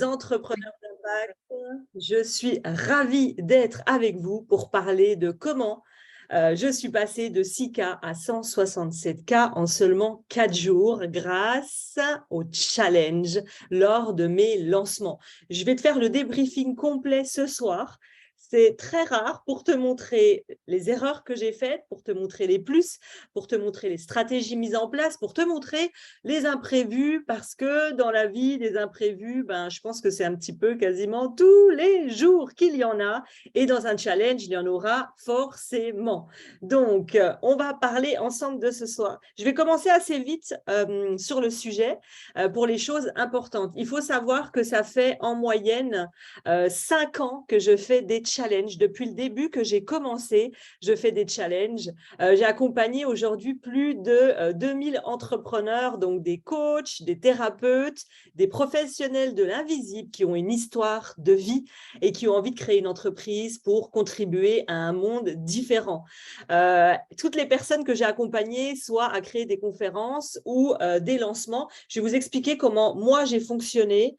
Entrepreneurs d'impact. Je suis ravie d'être avec vous pour parler de comment je suis passée de 6K à 167K en seulement 4 jours grâce au challenge lors de mes lancements. Je vais te faire le débriefing complet ce soir. C'est très rare pour te montrer les erreurs que j'ai faites, pour te montrer les plus, pour te montrer les stratégies mises en place, pour te montrer les imprévus, parce que dans la vie, des imprévus, je pense que c'est un petit peu quasiment tous les jours qu'il y en a. Et dans un challenge, il y en aura forcément. Donc, on va parler ensemble de ce soir. Je vais commencer assez vite sur le sujet pour les choses importantes. Il faut savoir que ça fait en moyenne 5 ans que je fais des challenges. Depuis le début que j'ai commencé, je fais des challenges. J'ai accompagné aujourd'hui plus de 2000 entrepreneurs, donc des coachs, des thérapeutes, des professionnels de l'invisible qui ont une histoire de vie et qui ont envie de créer une entreprise pour contribuer à un monde différent. Toutes les personnes que j'ai accompagnées, soit à créer des conférences ou des lancements, je vais vous expliquer comment moi j'ai fonctionné.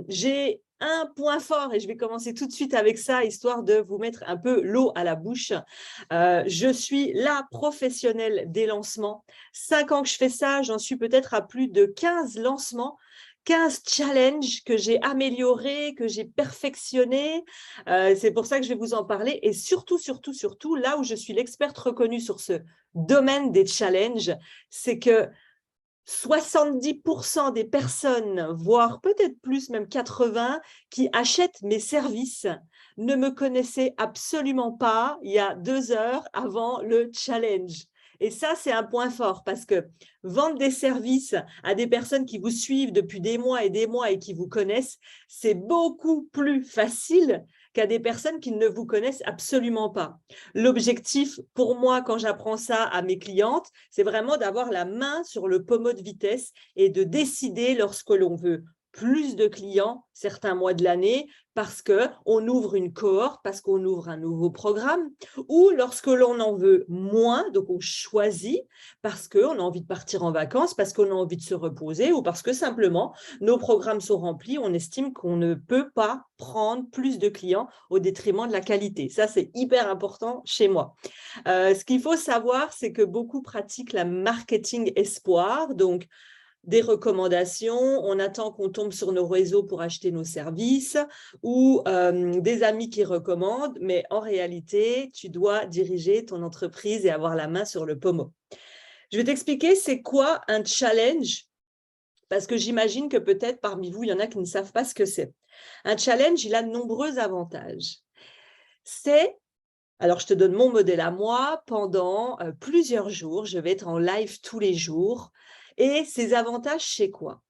J'ai un point fort et je vais commencer tout de suite avec ça, histoire de vous mettre un peu l'eau à la bouche. Je suis la professionnelle des lancements. 5 ans que je fais ça, j'en suis peut-être à plus de 15 lancements, 15 challenges que j'ai améliorés, que j'ai perfectionnés. C'est pour ça que je vais vous en parler. Et surtout, là où je suis l'experte reconnue sur ce domaine des challenges, c'est que 70% des personnes, voire peut-être plus, même 80, qui achètent mes services ne me connaissaient absolument pas il y a 2 heures avant le challenge. Et ça, c'est un point fort parce que vendre des services à des personnes qui vous suivent depuis des mois et qui vous connaissent, c'est beaucoup plus facile qu'à des personnes qui ne vous connaissent absolument pas. L'objectif pour moi, quand j'apprends ça à mes clientes, c'est vraiment d'avoir la main sur le pommeau de vitesse et de décider lorsque l'on veut plus de clients certains mois de l'année parce qu'on ouvre une cohorte, parce qu'on ouvre un nouveau programme, ou lorsque l'on en veut moins, donc on choisit parce qu'on a envie de partir en vacances, parce qu'on a envie de se reposer ou parce que simplement nos programmes sont remplis, on estime qu'on ne peut pas prendre plus de clients au détriment de la qualité. Ça, c'est hyper important chez moi. Ce qu'il faut savoir, c'est que beaucoup pratiquent la marketing espoir, donc des recommandations, on attend qu'on tombe sur nos réseaux pour acheter nos services ou des amis qui recommandent, mais en réalité, tu dois diriger ton entreprise et avoir la main sur le pommeau. Je vais t'expliquer c'est quoi un challenge, parce que j'imagine que peut-être parmi vous, il y en a qui ne savent pas ce que c'est. Un challenge, il a de nombreux avantages. Alors, je te donne mon modèle à moi. Pendant plusieurs jours, je vais être en live tous les jours. Et ces avantages, c'est quoi?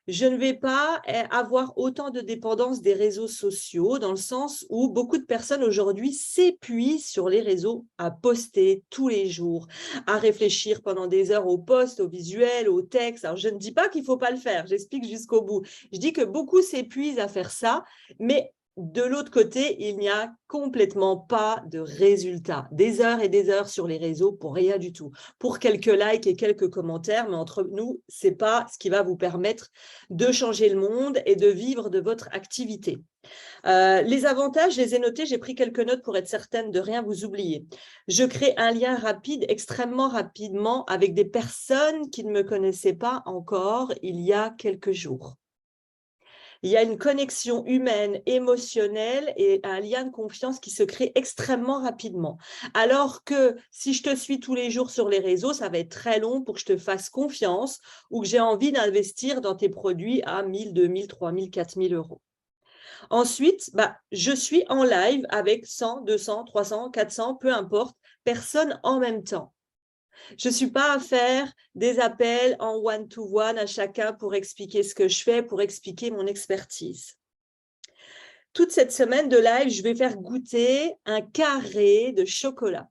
Je ne vais pas avoir autant de dépendance des réseaux sociaux, dans le sens où beaucoup de personnes aujourd'hui s'épuisent sur les réseaux à poster tous les jours, à réfléchir pendant des heures aux posts, aux visuels, aux textes. Alors, je ne dis pas qu'il ne faut pas le faire, j'explique jusqu'au bout. Je dis que beaucoup s'épuisent à faire ça, mais de l'autre côté, il n'y a complètement pas de résultat. Des heures et des heures sur les réseaux pour rien du tout. Pour quelques likes et quelques commentaires, mais entre nous, ce n'est pas ce qui va vous permettre de changer le monde et de vivre de votre activité. Les avantages, je les ai notés, j'ai pris quelques notes pour être certaine de rien vous oublier. Je crée un lien rapide, extrêmement rapidement, avec des personnes qui ne me connaissaient pas encore il y a quelques jours. Il y a une connexion humaine, émotionnelle et un lien de confiance qui se crée extrêmement rapidement. Alors que si je te suis tous les jours sur les réseaux, ça va être très long pour que je te fasse confiance ou que j'ai envie d'investir dans tes produits à 1000, 2000, 3000, 4000 euros. Ensuite, je suis en live avec 100, 200, 300, 400, peu importe, personnes en même temps. Je ne suis pas à faire des appels en one-to-one à chacun pour expliquer ce que je fais, pour expliquer mon expertise. Toute cette semaine de live, je vais faire goûter un carré de chocolat.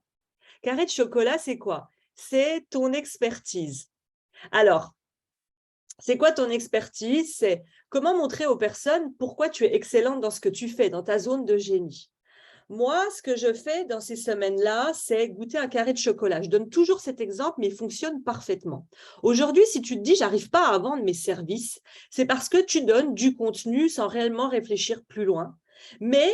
Carré de chocolat, c'est quoi? C'est ton expertise. Alors, c'est quoi ton expertise? C'est comment montrer aux personnes pourquoi tu es excellente dans ce que tu fais, dans ta zone de génie. Moi, ce que je fais dans ces semaines-là, c'est goûter un carré de chocolat. Je donne toujours cet exemple, mais il fonctionne parfaitement. Aujourd'hui, si tu te dis, j'arrive pas à vendre mes services, c'est parce que tu donnes du contenu sans réellement réfléchir plus loin. Mais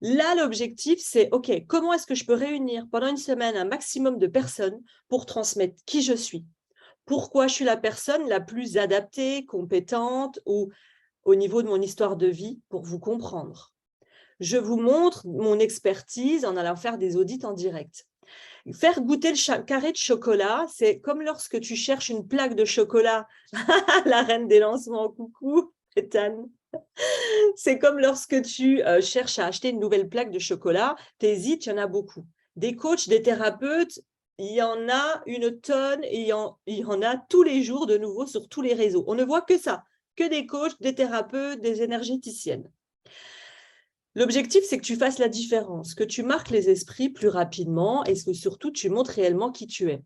là, l'objectif, c'est, OK, comment est-ce que je peux réunir pendant une semaine un maximum de personnes pour transmettre qui je suis? Pourquoi je suis la personne la plus adaptée, compétente ou au niveau de mon histoire de vie pour vous comprendre? Je vous montre mon expertise en allant faire des audits en direct. Faire goûter le carré de chocolat, c'est comme lorsque tu cherches une plaque de chocolat, la reine des lancements, coucou, Ethan. C'est comme lorsque tu cherches à acheter une nouvelle plaque de chocolat, tu hésites, il y en a beaucoup. Des coachs, des thérapeutes, il y en a une tonne et il y en a tous les jours de nouveau sur tous les réseaux. On ne voit que ça, que des coachs, des thérapeutes, des énergéticiennes. L'objectif, c'est que tu fasses la différence, que tu marques les esprits plus rapidement et que surtout, tu montres réellement qui tu es.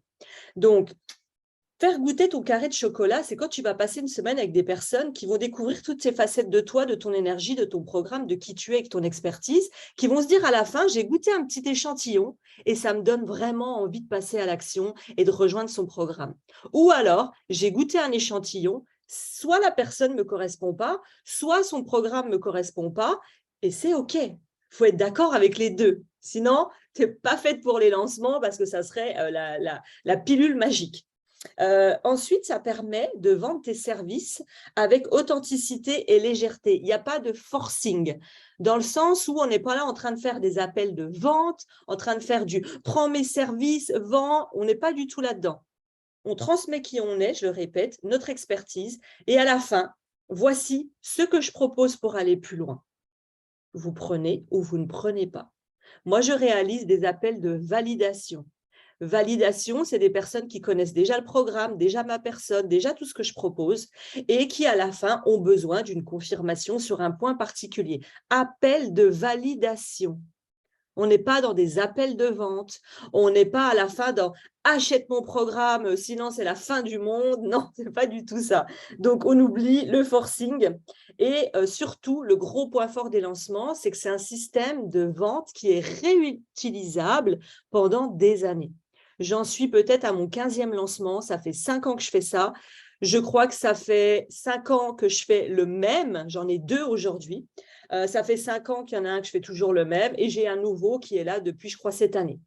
Donc, faire goûter ton carré de chocolat, c'est quand tu vas passer une semaine avec des personnes qui vont découvrir toutes ces facettes de toi, de ton énergie, de ton programme, de qui tu es avec ton expertise, qui vont se dire à la fin, j'ai goûté un petit échantillon et ça me donne vraiment envie de passer à l'action et de rejoindre son programme. Ou alors, j'ai goûté un échantillon, soit la personne ne me correspond pas, soit son programme ne me correspond pas, et c'est OK. Il faut être d'accord avec les deux. Sinon, tu n'es pas faite pour les lancements parce que ça serait la pilule magique. Ensuite, ça permet de vendre tes services avec authenticité et légèreté. Il n'y a pas de forcing, dans le sens où on n'est pas là en train de faire des appels de vente, en train de faire du « prends mes services, vends », on n'est pas du tout là-dedans. On transmet qui on est, je le répète, notre expertise, et à la fin, voici ce que je propose pour aller plus loin. Vous prenez ou vous ne prenez pas. Moi, je réalise des appels de validation. Validation, c'est des personnes qui connaissent déjà le programme, déjà ma personne, déjà tout ce que je propose et qui, à la fin, ont besoin d'une confirmation sur un point particulier. Appel de validation. On n'est pas dans des appels de vente. On n'est pas à la fin dans « achète mon programme, sinon c'est la fin du monde ». Non, ce n'est pas du tout ça. Donc, on oublie le forcing. Et surtout, le gros point fort des lancements, c'est que c'est un système de vente qui est réutilisable pendant des années. J'en suis peut-être à mon 15e lancement. Ça fait 5 ans que je fais ça. Je crois que ça fait 5 ans que je fais le même. J'en ai 2 aujourd'hui. Ça fait 5 ans qu'il y en a un que je fais toujours le même et j'ai un nouveau qui est là depuis, je crois, cette année.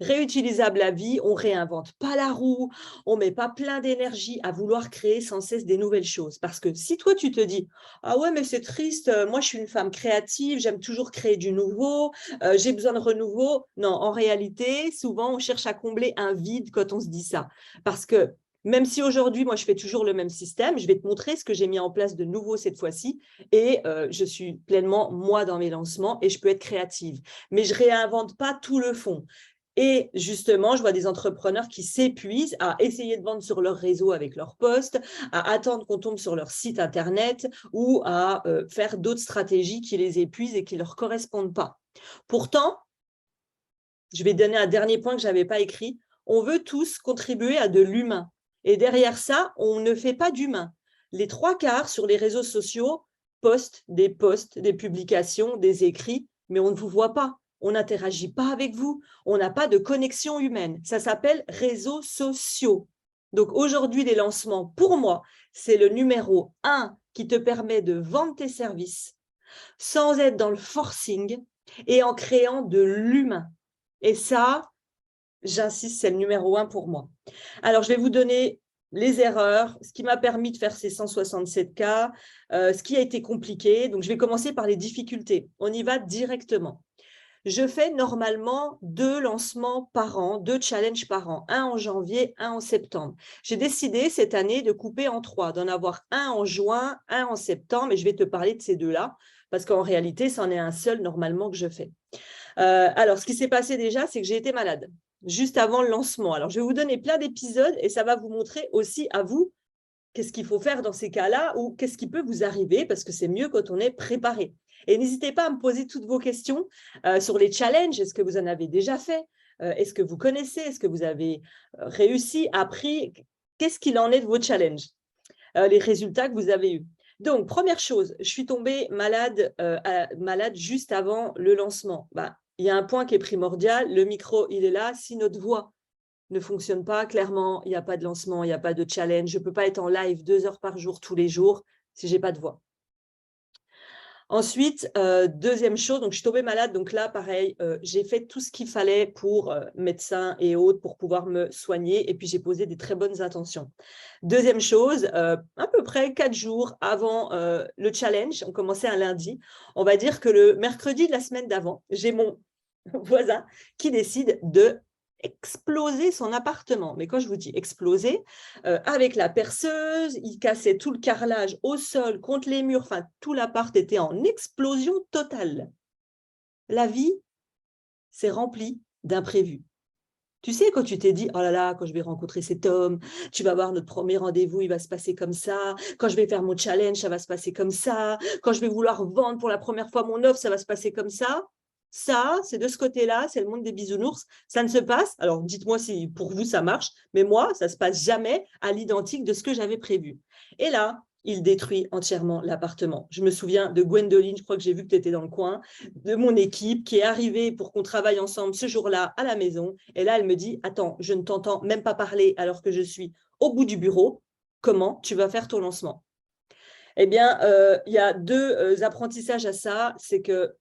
Réutilisable à vie, on ne réinvente pas la roue, on ne met pas plein d'énergie à vouloir créer sans cesse des nouvelles choses. Parce que si toi, tu te dis « Ah ouais, mais c'est triste, moi, je suis une femme créative, j'aime toujours créer du nouveau, j'ai besoin de renouveau ». Non, en réalité, souvent, on cherche à combler un vide quand on se dit ça. Parce que même si aujourd'hui, moi, je fais toujours le même système, je vais te montrer ce que j'ai mis en place de nouveau cette fois-ci et je suis pleinement moi dans mes lancements et je peux être créative. Mais je ne réinvente pas tout le fond. Et justement, je vois des entrepreneurs qui s'épuisent à essayer de vendre sur leur réseau avec leurs posts, à attendre qu'on tombe sur leur site Internet ou à faire d'autres stratégies qui les épuisent et qui ne leur correspondent pas. Pourtant, je vais donner un dernier point que je n'avais pas écrit. On veut tous contribuer à de l'humain. Et derrière ça, on ne fait pas d'humain. Les 3/4 sur les réseaux sociaux postent, des publications, des écrits, mais on ne vous voit pas. On n'interagit pas avec vous. On n'a pas de connexion humaine. Ça s'appelle réseaux sociaux. Donc aujourd'hui, les lancements, pour moi, c'est le numéro 1 qui te permet de vendre tes services sans être dans le forcing et en créant de l'humain. Et ça, j'insiste, c'est le numéro 1 pour moi. Alors, je vais vous donner les erreurs, ce qui m'a permis de faire ces 167 cas, ce qui a été compliqué. Donc, je vais commencer par les difficultés. On y va directement. Je fais normalement 2 lancements par an, 2 challenges par an, un en janvier, un en septembre. J'ai décidé cette année de couper en 3, d'en avoir un en juin, un en septembre, et je vais te parler de ces 2-là, parce qu'en réalité, c'en est un seul normalement que je fais. Alors, ce qui s'est passé déjà, c'est que j'ai été malade juste avant le lancement. Alors, je vais vous donner plein d'épisodes et ça va vous montrer aussi à vous qu'est-ce qu'il faut faire dans ces cas-là ou qu'est-ce qui peut vous arriver parce que c'est mieux quand on est préparé. Et n'hésitez pas à me poser toutes vos questions sur les challenges. Est-ce que vous en avez déjà fait? Est-ce que vous connaissez? Est-ce que vous avez réussi, appris? Qu'est-ce qu'il en est de vos challenges? Les résultats que vous avez eus. Donc, première chose, je suis tombée malade, malade juste avant le lancement. Il y a un point qui est primordial, le micro, il est là. Si notre voix ne fonctionne pas, clairement, il n'y a pas de lancement, il n'y a pas de challenge. Je ne peux pas être en live 2 heures par jour, tous les jours, si je n'ai pas de voix. Ensuite, deuxième chose, donc je suis tombée malade. Donc là, pareil, j'ai fait tout ce qu'il fallait pour médecins et autres pour pouvoir me soigner. Et puis, j'ai posé des très bonnes intentions. Deuxième chose, à peu près 4 jours avant le challenge, on commençait un lundi. On va dire que le mercredi de la semaine d'avant, j'ai mon voisin qui décide de exploser son appartement. Mais quand je vous dis exploser, avec la perceuse, il cassait tout le carrelage au sol, contre les murs, enfin tout l'appart était en explosion totale. La vie s'est remplie d'imprévus. Tu sais, quand tu t'es dit, oh là là, quand je vais rencontrer cet homme, tu vas voir notre premier rendez-vous, il va se passer comme ça. Quand je vais faire mon challenge, ça va se passer comme ça. Quand je vais vouloir vendre pour la première fois mon offre, ça va se passer comme ça. Ça, c'est de ce côté-là, c'est le monde des bisounours. Ça ne se passe, alors dites-moi si pour vous ça marche, mais moi, ça ne se passe jamais à l'identique de ce que j'avais prévu. Et là, il détruit entièrement l'appartement. Je me souviens de Gwendoline, je crois que j'ai vu que tu étais dans le coin, de mon équipe qui est arrivée pour qu'on travaille ensemble ce jour-là à la maison. Et là, elle me dit, attends, je ne t'entends même pas parler alors que je suis au bout du bureau. Comment tu vas faire ton lancement? Eh bien, il y a deux apprentissages à ça. C'est que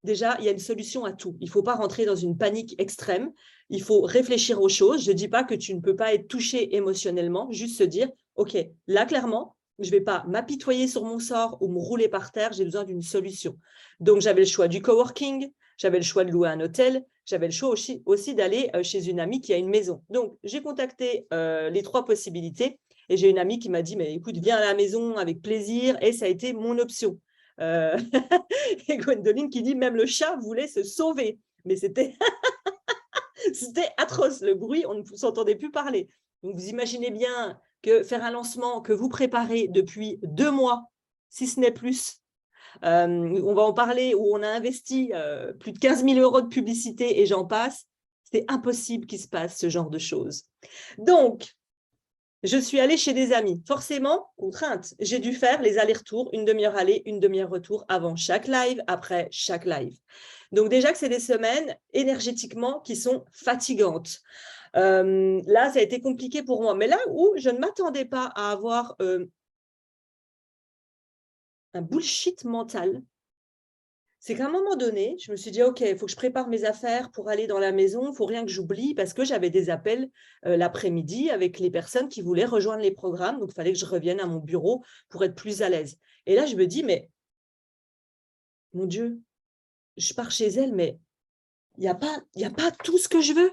déjà, il y a une solution à tout. Il ne faut pas rentrer dans une panique extrême. Il faut réfléchir aux choses. Je ne dis pas que tu ne peux pas être touché émotionnellement, juste se dire, OK, là, clairement, je ne vais pas m'apitoyer sur mon sort ou me rouler par terre, j'ai besoin d'une solution. Donc, j'avais le choix du coworking, j'avais le choix de louer un hôtel, j'avais le choix aussi d'aller chez une amie qui a une maison. Donc, j'ai contacté les 3 possibilités et j'ai une amie qui m'a dit, mais écoute, viens à la maison avec plaisir, et ça a été mon option. Et Gwendoline qui dit, même le chat voulait se sauver. Mais c'était atroce, le bruit, on ne s'entendait plus parler. Donc, vous imaginez bien que faire un lancement que vous préparez depuis 2 mois, si ce n'est plus, on va en parler, où on a investi plus de 15 000 € de publicité et j'en passe, c'est impossible qu'il se passe ce genre de choses. Donc, je suis allée chez des amis. Forcément, contrainte, j'ai dû faire les allers-retours, une demi-heure aller, une demi-heure retour, avant chaque live, après chaque live. Donc déjà que c'est des semaines énergétiquement qui sont fatigantes. Là, ça a été compliqué pour moi. Mais là où je ne m'attendais pas à avoir un bullshit mental, c'est qu'à un moment donné, je me suis dit, OK, il faut que je prépare mes affaires pour aller dans la maison, il ne faut rien que j'oublie, parce que j'avais des appels l'après-midi avec les personnes qui voulaient rejoindre les programmes, donc il fallait que je revienne à mon bureau pour être plus à l'aise. Et là, je me dis, mais mon Dieu, je pars chez elle, mais il n'y a pas tout ce que je veux.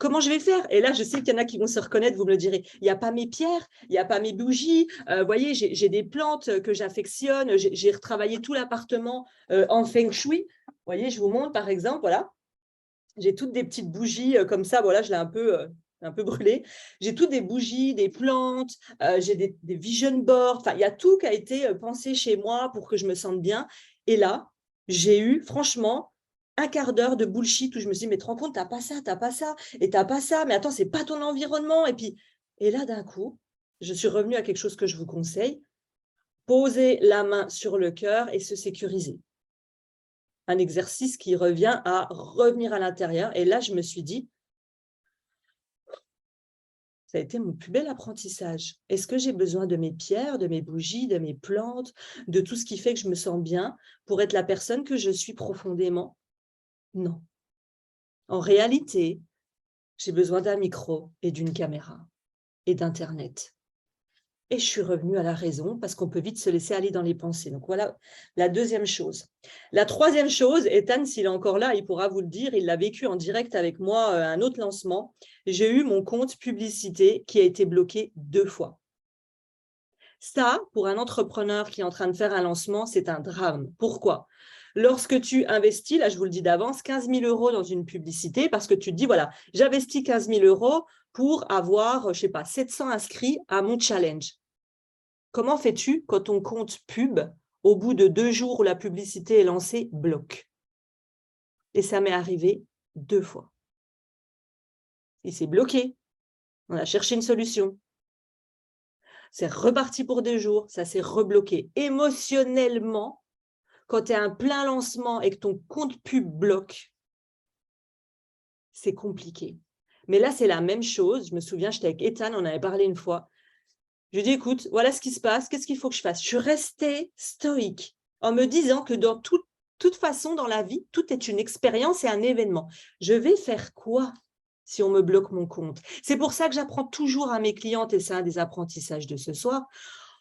Comment je vais faire? Et là, je sais qu'il y en a qui vont se reconnaître, vous me le direz. Il n'y a pas mes pierres, il n'y a pas mes bougies. Vous voyez, j'ai des plantes que j'affectionne. J'ai retravaillé tout l'appartement en feng shui. Vous voyez, je vous montre par exemple, voilà. J'ai toutes des petites bougies comme ça. Voilà, je l'ai un peu brûlée. J'ai toutes des bougies, des plantes, j'ai des vision boards. Enfin, il y a tout qui a été pensé chez moi pour que je me sente bien. Et là, j'ai eu, franchement, un quart d'heure de bullshit où je me suis dit, mais te rends compte, t'as pas ça, et t'as pas ça, mais attends, c'est pas ton environnement. Et là, d'un coup, je suis revenue à quelque chose que je vous conseille, poser la main sur le cœur et se sécuriser. Un exercice qui revient à revenir à l'intérieur. Et là, je me suis dit, ça a été mon plus bel apprentissage. Est-ce que j'ai besoin de mes pierres, de mes bougies, de mes plantes, de tout ce qui fait que je me sens bien pour être la personne que je suis profondément? Non. En réalité, j'ai besoin d'un micro et d'une caméra et d'Internet. Et je suis revenue à la raison parce qu'on peut vite se laisser aller dans les pensées. Donc voilà la deuxième chose. La troisième chose, Ethan, s'il est encore là, il pourra vous le dire, il l'a vécu en direct avec moi, un autre lancement. J'ai eu mon compte publicité qui a été bloqué 2 fois. Ça, pour un entrepreneur qui est en train de faire un lancement, c'est un drame. Pourquoi? Lorsque tu investis, là je vous le dis d'avance, 15 000 € dans une publicité, parce que tu te dis, voilà, j'investis 15 000 € pour avoir, je ne sais pas, 700 inscrits à mon challenge. Comment fais-tu quand ton compte pub, au bout de 2 jours où la publicité est lancée, bloque? Et ça m'est arrivé 2 fois. Il s'est bloqué. On a cherché une solution. c'est reparti pour 2 jours, ça s'est rebloqué. Émotionnellement, quand tu es un plein lancement et que ton compte pub bloque, c'est compliqué. Mais là, c'est la même chose. Je me souviens, j'étais avec Ethan, on avait parlé une fois. Je lui ai dit, écoute, voilà ce qui se passe, qu'est-ce qu'il faut que je fasse? Je suis restée stoïque en me disant que dans toute façon, dans la vie, tout est une expérience et un événement. Je vais faire quoi si on me bloque mon compte? C'est pour ça que j'apprends toujours à mes clientes, et c'est un des apprentissages de ce soir,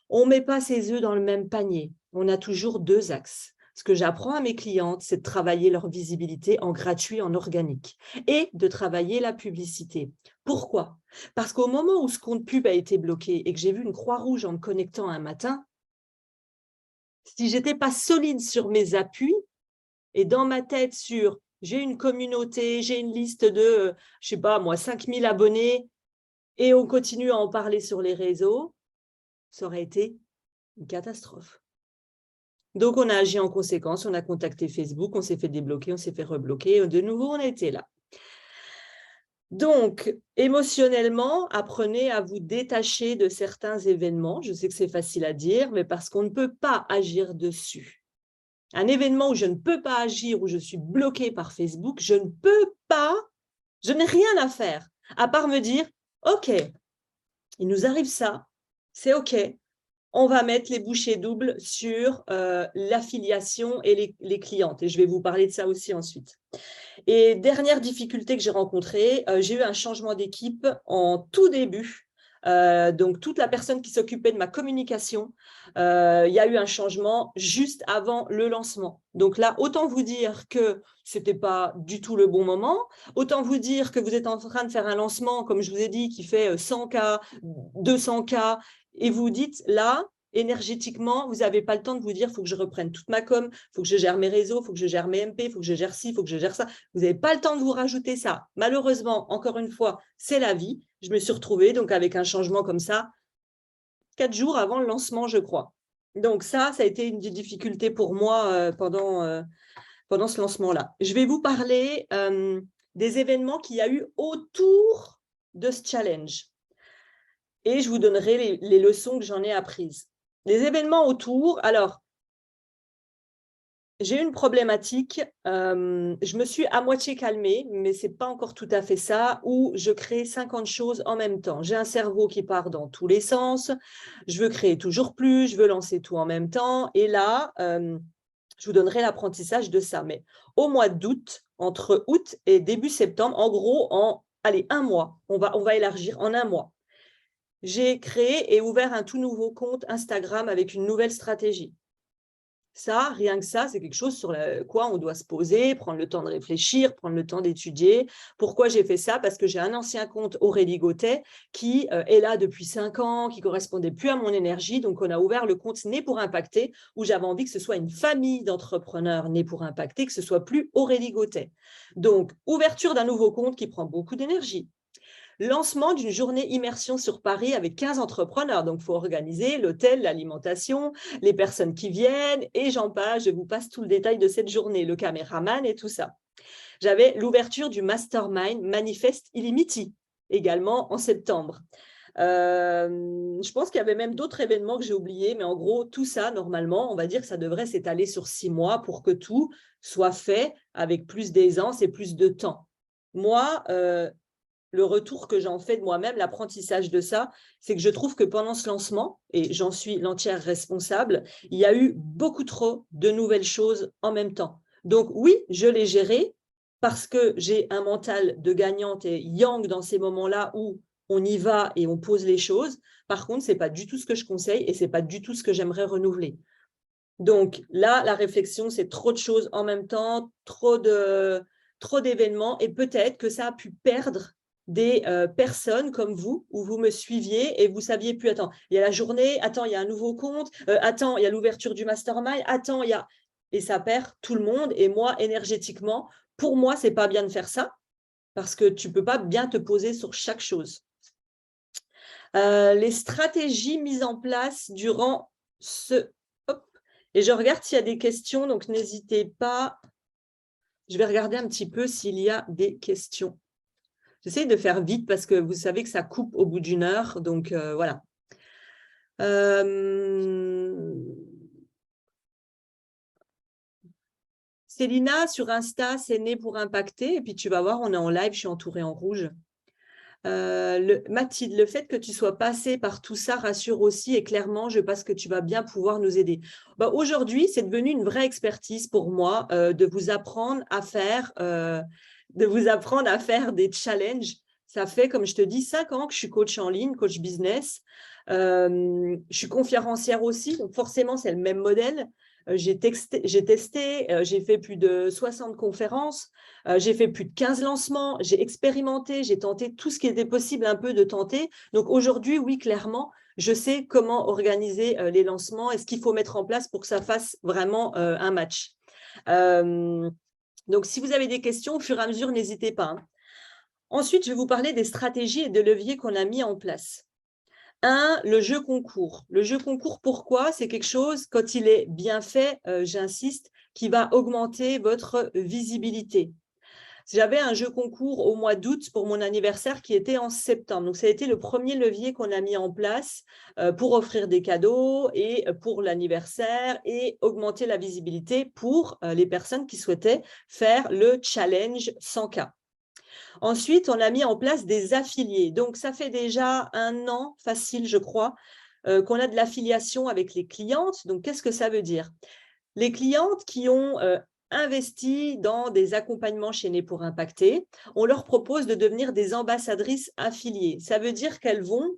on ne met pas ses œufs dans le même panier. On a toujours 2 axes. Ce que j'apprends à mes clientes, c'est de travailler leur visibilité en gratuit, en organique, et de travailler la publicité. Pourquoi? Parce qu'au moment où ce compte pub a été bloqué et que j'ai vu une croix rouge en me connectant un matin, si je n'étais pas solide sur mes appuis et dans ma tête sur j'ai une communauté, j'ai une liste de, je sais pas moi, 5000 abonnés et on continue à en parler sur les réseaux, ça aurait été une catastrophe. Donc, on a agi en conséquence, on a contacté Facebook, on s'est fait débloquer, on s'est fait rebloquer. De nouveau, on a été là. Donc, émotionnellement, apprenez à vous détacher de certains événements. Je sais que c'est facile à dire, mais parce qu'on ne peut pas agir dessus. Un événement où je ne peux pas agir, où je suis bloquée par Facebook, je ne peux pas, je n'ai rien à faire, à part me dire, OK, il nous arrive ça, c'est OK, on va mettre les bouchées doubles sur l'affiliation et les clientes. Et je vais vous parler de ça aussi ensuite. Et dernière difficulté que j'ai rencontrée, j'ai eu un changement d'équipe en tout début. Donc, toute la personne qui s'occupait de ma communication, il y a eu un changement juste avant le lancement. Donc là, autant vous dire que ce n'était pas du tout le bon moment, autant vous dire que vous êtes en train de faire un lancement, comme je vous ai dit, qui fait 100K, 200K, et vous dites là, énergétiquement, vous n'avez pas le temps de vous dire, il faut que je reprenne toute ma com, il faut que je gère mes réseaux, il faut que je gère mes MP, il faut que je gère ci, il faut que je gère ça. Vous n'avez pas le temps de vous rajouter ça. Malheureusement, encore une fois, c'est la vie. Je me suis retrouvée donc avec un changement comme ça, 4 jours avant le lancement, je crois. Donc ça a été une difficulté pour moi pendant ce lancement-là. Je vais vous parler des événements qu'il y a eu autour de ce challenge. Et je vous donnerai les leçons que j'en ai apprises. Les événements autour, alors, j'ai eu une problématique, je me suis à moitié calmée, mais ce n'est pas encore tout à fait ça, où je crée 50 choses en même temps. J'ai un cerveau qui part dans tous les sens, je veux créer toujours plus, je veux lancer tout en même temps. Et là, je vous donnerai l'apprentissage de ça. Mais au mois d'août, entre août et début septembre, en gros, allez, 1 mois, on va élargir en 1 mois. J'ai créé et ouvert un tout nouveau compte Instagram avec une nouvelle stratégie. Ça, rien que ça, c'est quelque chose sur quoi on doit se poser, prendre le temps de réfléchir, prendre le temps d'étudier. Pourquoi j'ai fait ça? Parce que j'ai un ancien compte Aurélie Gautet qui est là depuis 5 ans, qui ne correspondait plus à mon énergie. Donc, on a ouvert le compte Né pour impacter, où j'avais envie que ce soit une famille d'entrepreneurs nés pour impacter, que ce soit plus Aurélie Gautet. Donc, ouverture d'un nouveau compte qui prend beaucoup d'énergie. Lancement d'une journée immersion sur Paris avec 15 entrepreneurs. Donc, il faut organiser l'hôtel, l'alimentation, les personnes qui viennent et j'en passe. Je vous passe tout le détail de cette journée, le caméraman et tout ça. J'avais l'ouverture du Mastermind Manifest Illimity, également en septembre. Je pense qu'il y avait même d'autres événements que j'ai oubliés, mais en gros, tout ça, normalement, on va dire que ça devrait s'étaler sur 6 mois pour que tout soit fait avec plus d'aisance et plus de temps. Moi, le retour que j'en fais de moi-même, l'apprentissage de ça, c'est que je trouve que pendant ce lancement, et j'en suis l'entière responsable, il y a eu beaucoup trop de nouvelles choses en même temps. Donc oui, je l'ai géré parce que j'ai un mental de gagnante et yang dans ces moments-là où on y va et on pose les choses. Par contre, ce n'est pas du tout ce que je conseille et ce n'est pas du tout ce que j'aimerais renouveler. Donc là, la réflexion, c'est trop de choses en même temps, trop d'événements et peut-être que ça a pu perdre des personnes comme vous, où vous me suiviez et vous saviez plus, attends, il y a la journée, attends, il y a un nouveau compte, attends, il y a l'ouverture du mastermind, attends, il y a… Et ça perd tout le monde. Et moi, énergétiquement, pour moi, c'est pas bien de faire ça parce que tu peux pas bien te poser sur chaque chose. Les stratégies mises en place durant ce… Hop, et je regarde s'il y a des questions, donc n'hésitez pas. Je vais regarder un petit peu s'il y a des questions. J'essaie de faire vite parce que vous savez que ça coupe au bout d'1 heure, donc voilà. Célina, sur Insta, c'est né pour impacter. Et puis, tu vas voir, on est en live, je suis entourée en rouge. Mathilde, le fait que tu sois passée par tout ça rassure aussi et clairement, je pense que tu vas bien pouvoir nous aider. Aujourd'hui, c'est devenu une vraie expertise pour moi de vous apprendre à faire des challenges. Ça fait, comme je te dis, 5 ans que je suis coach en ligne, coach business. Je suis conférencière aussi, donc forcément, c'est le même modèle. J'ai testé, j'ai fait plus de 60 conférences, j'ai fait plus de 15 lancements, j'ai expérimenté, j'ai tenté tout ce qui était possible un peu de tenter. Donc aujourd'hui, oui, clairement, je sais comment organiser les lancements et ce qu'il faut mettre en place pour que ça fasse vraiment un match. Donc, si vous avez des questions, au fur et à mesure, n'hésitez pas. Ensuite, je vais vous parler des stratégies et des leviers qu'on a mis en place. Le jeu concours. Le jeu concours, pourquoi? C'est quelque chose, quand il est bien fait, j'insiste, qui va augmenter votre visibilité. J'avais un jeu concours au mois d'août pour mon anniversaire qui était en septembre. Donc, ça a été le premier levier qu'on a mis en place pour offrir des cadeaux et pour l'anniversaire et augmenter la visibilité pour les personnes qui souhaitaient faire le challenge 100K. Ensuite, on a mis en place des affiliés. Donc, ça fait déjà 1 an, facile, je crois, qu'on a de l'affiliation avec les clientes. Donc, qu'est-ce que ça veut dire? Les clientes qui ont investi dans des accompagnements chez Né pour Impacter, on leur propose de devenir des ambassadrices affiliées. Ça veut dire qu'elles vont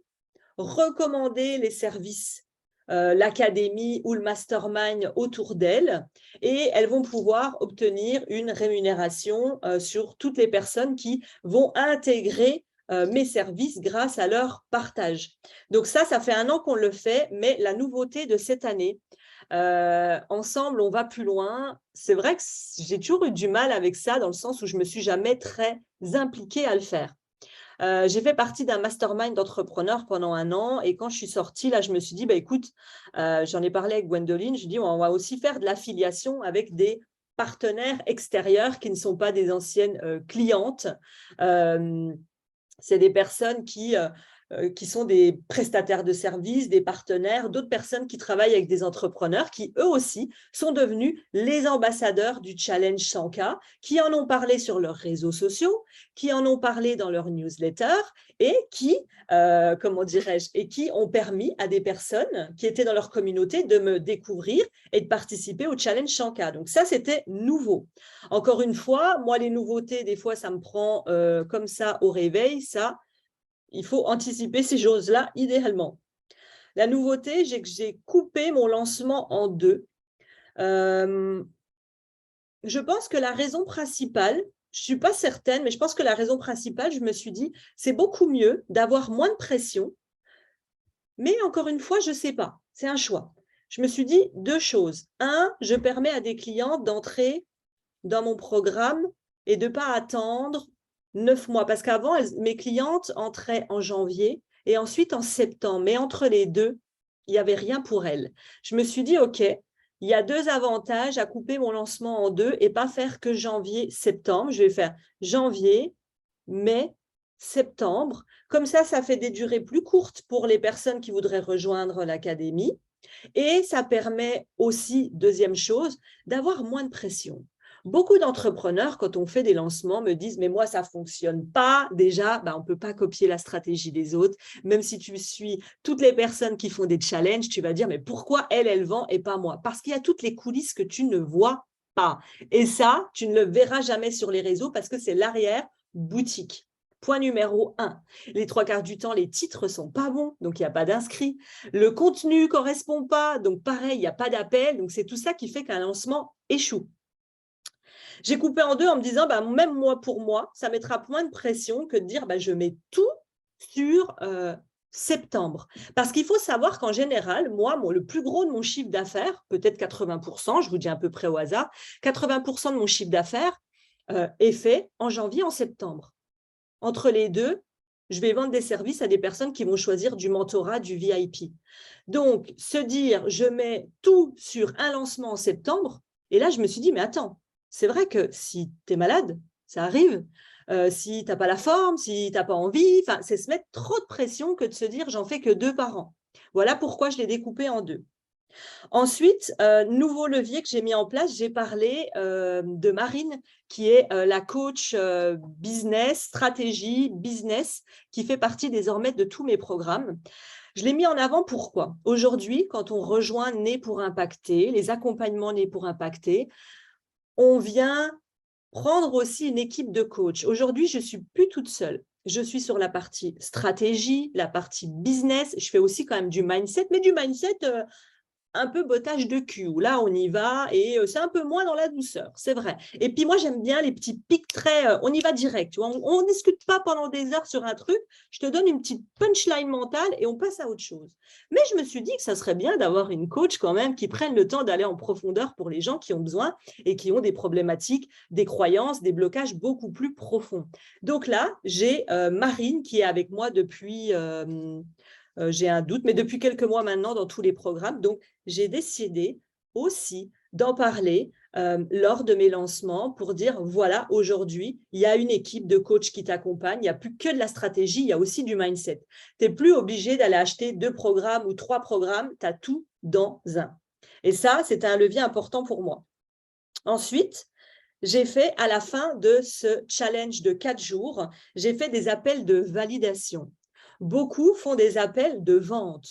recommander les services, l'académie ou le mastermind autour d'elles et elles vont pouvoir obtenir une rémunération sur toutes les personnes qui vont intégrer mes services grâce à leur partage. Donc ça fait 1 an qu'on le fait, mais la nouveauté de cette année, ensemble, on va plus loin. C'est vrai que j'ai toujours eu du mal avec ça dans le sens où je ne me suis jamais très impliquée à le faire. J'ai fait partie d'un mastermind d'entrepreneurs pendant 1 an et quand je suis sortie, là, je me suis dit, écoute, j'en ai parlé avec Gwendoline, je dis, on va aussi faire de l'affiliation avec des partenaires extérieurs qui ne sont pas des anciennes clientes. C'est des personnes qui sont des prestataires de services, des partenaires, d'autres personnes qui travaillent avec des entrepreneurs qui, eux aussi, sont devenus les ambassadeurs du Challenge 100K, qui en ont parlé sur leurs réseaux sociaux, qui en ont parlé dans leur newsletter et qui, et qui ont permis à des personnes qui étaient dans leur communauté de me découvrir et de participer au Challenge 100K. Donc ça, c'était nouveau. Encore une fois, moi, les nouveautés, des fois, ça me prend comme ça au réveil. Ça, il faut anticiper ces choses-là idéalement. La nouveauté, c'est que j'ai coupé mon lancement en 2. Je pense que la raison principale, je ne suis pas certaine, mais je pense que la raison principale, je me suis dit, c'est beaucoup mieux d'avoir moins de pression. Mais encore une fois, je ne sais pas. C'est un choix. Je me suis dit 2 choses. 1, je permets à des clients d'entrer dans mon programme et de ne pas attendre 9 mois. Parce qu'avant, mes clientes entraient en janvier et ensuite en septembre. Mais entre les deux, il n'y avait rien pour elles. Je me suis dit, OK, il y a 2 avantages à couper mon lancement en 2 et pas faire que janvier, septembre. Je vais faire janvier, mai, septembre. Comme ça fait des durées plus courtes pour les personnes qui voudraient rejoindre l'académie. Et ça permet aussi, deuxième chose, d'avoir moins de pression. Beaucoup d'entrepreneurs, quand on fait des lancements, me disent « mais moi, ça ne fonctionne pas. » Déjà, on ne peut pas copier la stratégie des autres. Même si tu suis toutes les personnes qui font des challenges, tu vas dire « mais pourquoi elle vend et pas moi ?» Parce qu'il y a toutes les coulisses que tu ne vois pas. Et ça, tu ne le verras jamais sur les réseaux parce que c'est l'arrière-boutique. Point numéro 1, les 3/4 du temps, les titres ne sont pas bons, donc il n'y a pas d'inscrits. Le contenu ne correspond pas, donc pareil, il n'y a pas d'appel. Donc, c'est tout ça qui fait qu'un lancement échoue. J'ai coupé en 2 en me disant, même moi, pour moi, ça mettra moins de pression que de dire, je mets tout sur septembre. Parce qu'il faut savoir qu'en général, moi, le plus gros de mon chiffre d'affaires, peut-être 80%, je vous dis à peu près au hasard, 80% de mon chiffre d'affaires est fait en janvier, en septembre. Entre les deux, je vais vendre des services à des personnes qui vont choisir du mentorat, du VIP. Donc, se dire, je mets tout sur un lancement en septembre, et là, je me suis dit, mais attends, c'est vrai que si tu es malade, ça arrive, si tu n'as pas la forme, si tu n'as pas envie, c'est se mettre trop de pression que de se dire, j'en fais que 2 par an. Voilà pourquoi je l'ai découpé en deux. Ensuite, nouveau levier que j'ai mis en place, j'ai parlé de Marine, qui est la coach business, stratégie, business, qui fait partie désormais de tous mes programmes. Je l'ai mis en avant pourquoi? Aujourd'hui, quand on rejoint Né pour impacter, les accompagnements Né pour impacter, on vient prendre aussi une équipe de coach. Aujourd'hui, je ne suis plus toute seule. Je suis sur la partie stratégie, la partie business. Je fais aussi quand même du mindset, mais du mindset un peu bottage de cul, où là, on y va et c'est un peu moins dans la douceur, c'est vrai. Et puis moi, j'aime bien les petits pics très… on y va direct, tu vois, on ne discute pas pendant des heures sur un truc, je te donne une petite punchline mentale et on passe à autre chose. Mais je me suis dit que ça serait bien d'avoir une coach quand même qui prenne le temps d'aller en profondeur pour les gens qui ont besoin et qui ont des problématiques, des croyances, des blocages beaucoup plus profonds. Donc là, j'ai Marine qui est avec moi depuis… j'ai un doute, mais depuis quelques mois maintenant dans tous les programmes. Donc, j'ai décidé aussi d'en parler lors de mes lancements pour dire, voilà, aujourd'hui, il y a une équipe de coachs qui t'accompagne, il n'y a plus que de la stratégie, il y a aussi du mindset. Tu n'es plus obligé d'aller acheter 2 programmes ou 3 programmes, tu as tout dans un. Et ça, c'est un levier important pour moi. Ensuite, j'ai fait à la fin de ce challenge de 4 jours, j'ai fait des appels de validation. Beaucoup font des appels de vente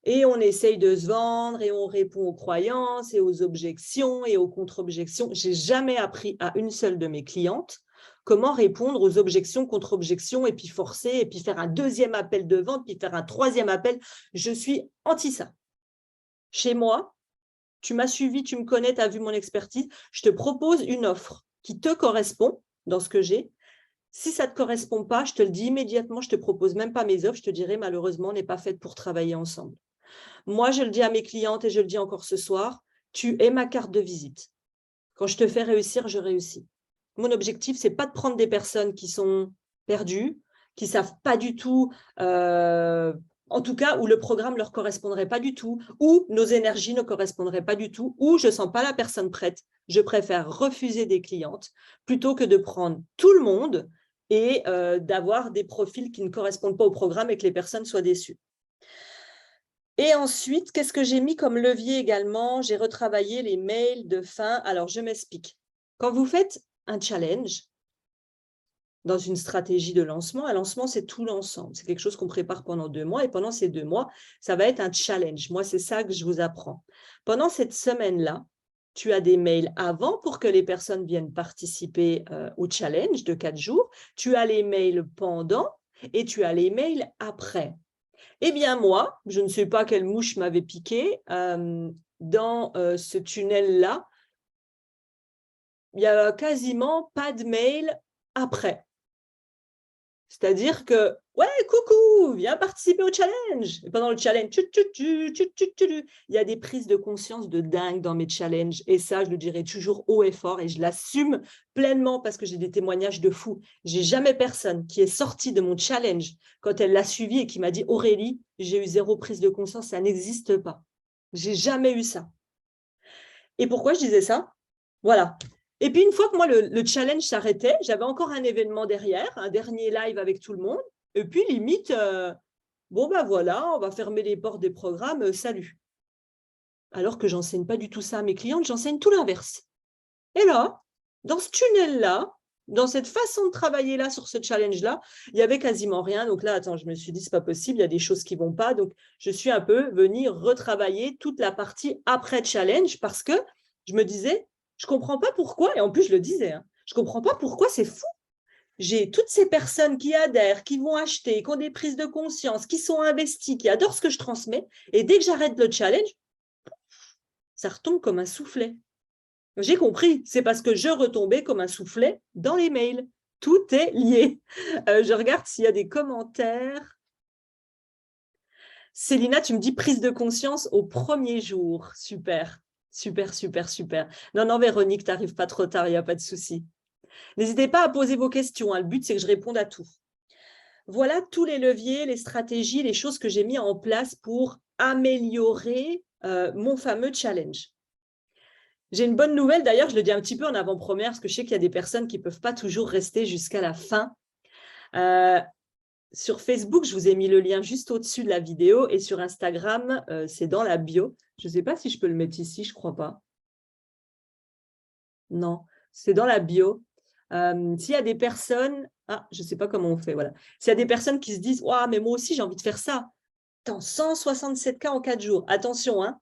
et on essaye de se vendre et on répond aux croyances et aux objections et aux contre-objections. Je n'ai jamais appris à une seule de mes clientes comment répondre aux objections, contre-objections et puis forcer et puis faire un deuxième appel de vente, puis faire un troisième appel. Je suis anti ça. Chez moi, tu m'as suivi, tu me connais, tu as vu mon expertise, je te propose une offre qui te correspond dans ce que j'ai. Si ça ne te correspond pas, je te le dis immédiatement, je ne te propose même pas mes offres, je te dirai malheureusement, on n'est pas faite pour travailler ensemble. Moi, je le dis à mes clientes et je le dis encore ce soir, tu es ma carte de visite. Quand je te fais réussir, je réussis. Mon objectif, ce n'est pas de prendre des personnes qui sont perdues, qui ne savent pas du tout, en tout cas, où le programme ne leur correspondrait pas du tout, où nos énergies ne correspondraient pas du tout, où je ne sens pas la personne prête. Je préfère refuser des clientes plutôt que de prendre tout le monde et d'avoir des profils qui ne correspondent pas au programme et que les personnes soient déçues. Et ensuite, qu'est-ce que j'ai mis comme levier également? J'ai retravaillé les mails de fin. Alors, je m'explique. Quand vous faites un challenge dans une stratégie de lancement, un lancement, c'est tout l'ensemble. C'est quelque chose qu'on prépare pendant 2 mois et pendant ces 2 mois, ça va être un challenge. Moi, c'est ça que je vous apprends. Pendant cette semaine-là, tu as des mails avant pour que les personnes viennent participer au challenge de 4 jours. Tu as les mails pendant et tu as les mails après. Eh bien, moi, je ne sais pas quelle mouche m'avait piqué. Dans ce tunnel-là, il n'y a quasiment pas de mail après. C'est-à-dire que, ouais, coucou, viens participer au challenge. Et pendant le challenge, il y a des prises de conscience de dingue dans mes challenges. Et ça, je le dirai toujours haut et fort et je l'assume pleinement parce que j'ai des témoignages de fous. J'ai jamais personne qui est sorti de mon challenge quand elle l'a suivi et qui m'a dit, Aurélie, j'ai eu 0 prise de conscience, ça n'existe pas. J'ai jamais eu ça. Et pourquoi je disais ça? Voilà. Et puis, une fois que moi, le challenge s'arrêtait, j'avais encore un événement derrière, un dernier live avec tout le monde. Et puis, limite, bon, ben voilà, on va fermer les portes des programmes, salut. Alors que j'enseigne pas du tout ça à mes clientes, j'enseigne tout l'inverse. Et là, dans ce tunnel-là, dans cette façon de travailler là, sur ce challenge-là, il n'y avait quasiment rien. Donc là, attends, je me suis dit, c'est pas possible, il y a des choses qui ne vont pas. Donc, je suis un peu venue retravailler toute la partie après challenge parce que je me disais, je ne comprends pas pourquoi, et en plus, je le disais, hein, je ne comprends pas pourquoi c'est fou. J'ai toutes ces personnes qui adhèrent, qui vont acheter, qui ont des prises de conscience, qui sont investies, qui adorent ce que je transmets. Et dès que j'arrête le challenge, ça retombe comme un soufflet. J'ai compris, c'est parce que je retombais comme un soufflet dans les mails. Tout est lié. Je regarde s'il y a des commentaires. Célina, tu me dis prise de conscience au premier jour. Super, super, super, super. Non, non, Véronique, tu n'arrives pas trop tard, il n'y a pas de souci. N'hésitez pas à poser vos questions. Hein. Le but, c'est que je réponde à tout. Voilà tous les leviers, les stratégies, les choses que j'ai mis en place pour améliorer mon fameux challenge. J'ai une bonne nouvelle, d'ailleurs, je le dis un petit peu en avant-première, parce que je sais qu'il y a des personnes qui ne peuvent pas toujours rester jusqu'à la fin. sur Facebook, je vous ai mis le lien juste au-dessus de la vidéo et sur Instagram, c'est dans la bio. Je ne sais pas si je peux le mettre ici, je ne crois pas. Non, c'est dans la bio. S'il y a des personnes, je ne sais pas comment on fait, voilà. S'il y a des personnes qui se disent, ouah, mais moi aussi j'ai envie de faire ça. Attends, 167K en 4 jours. Attention, hein,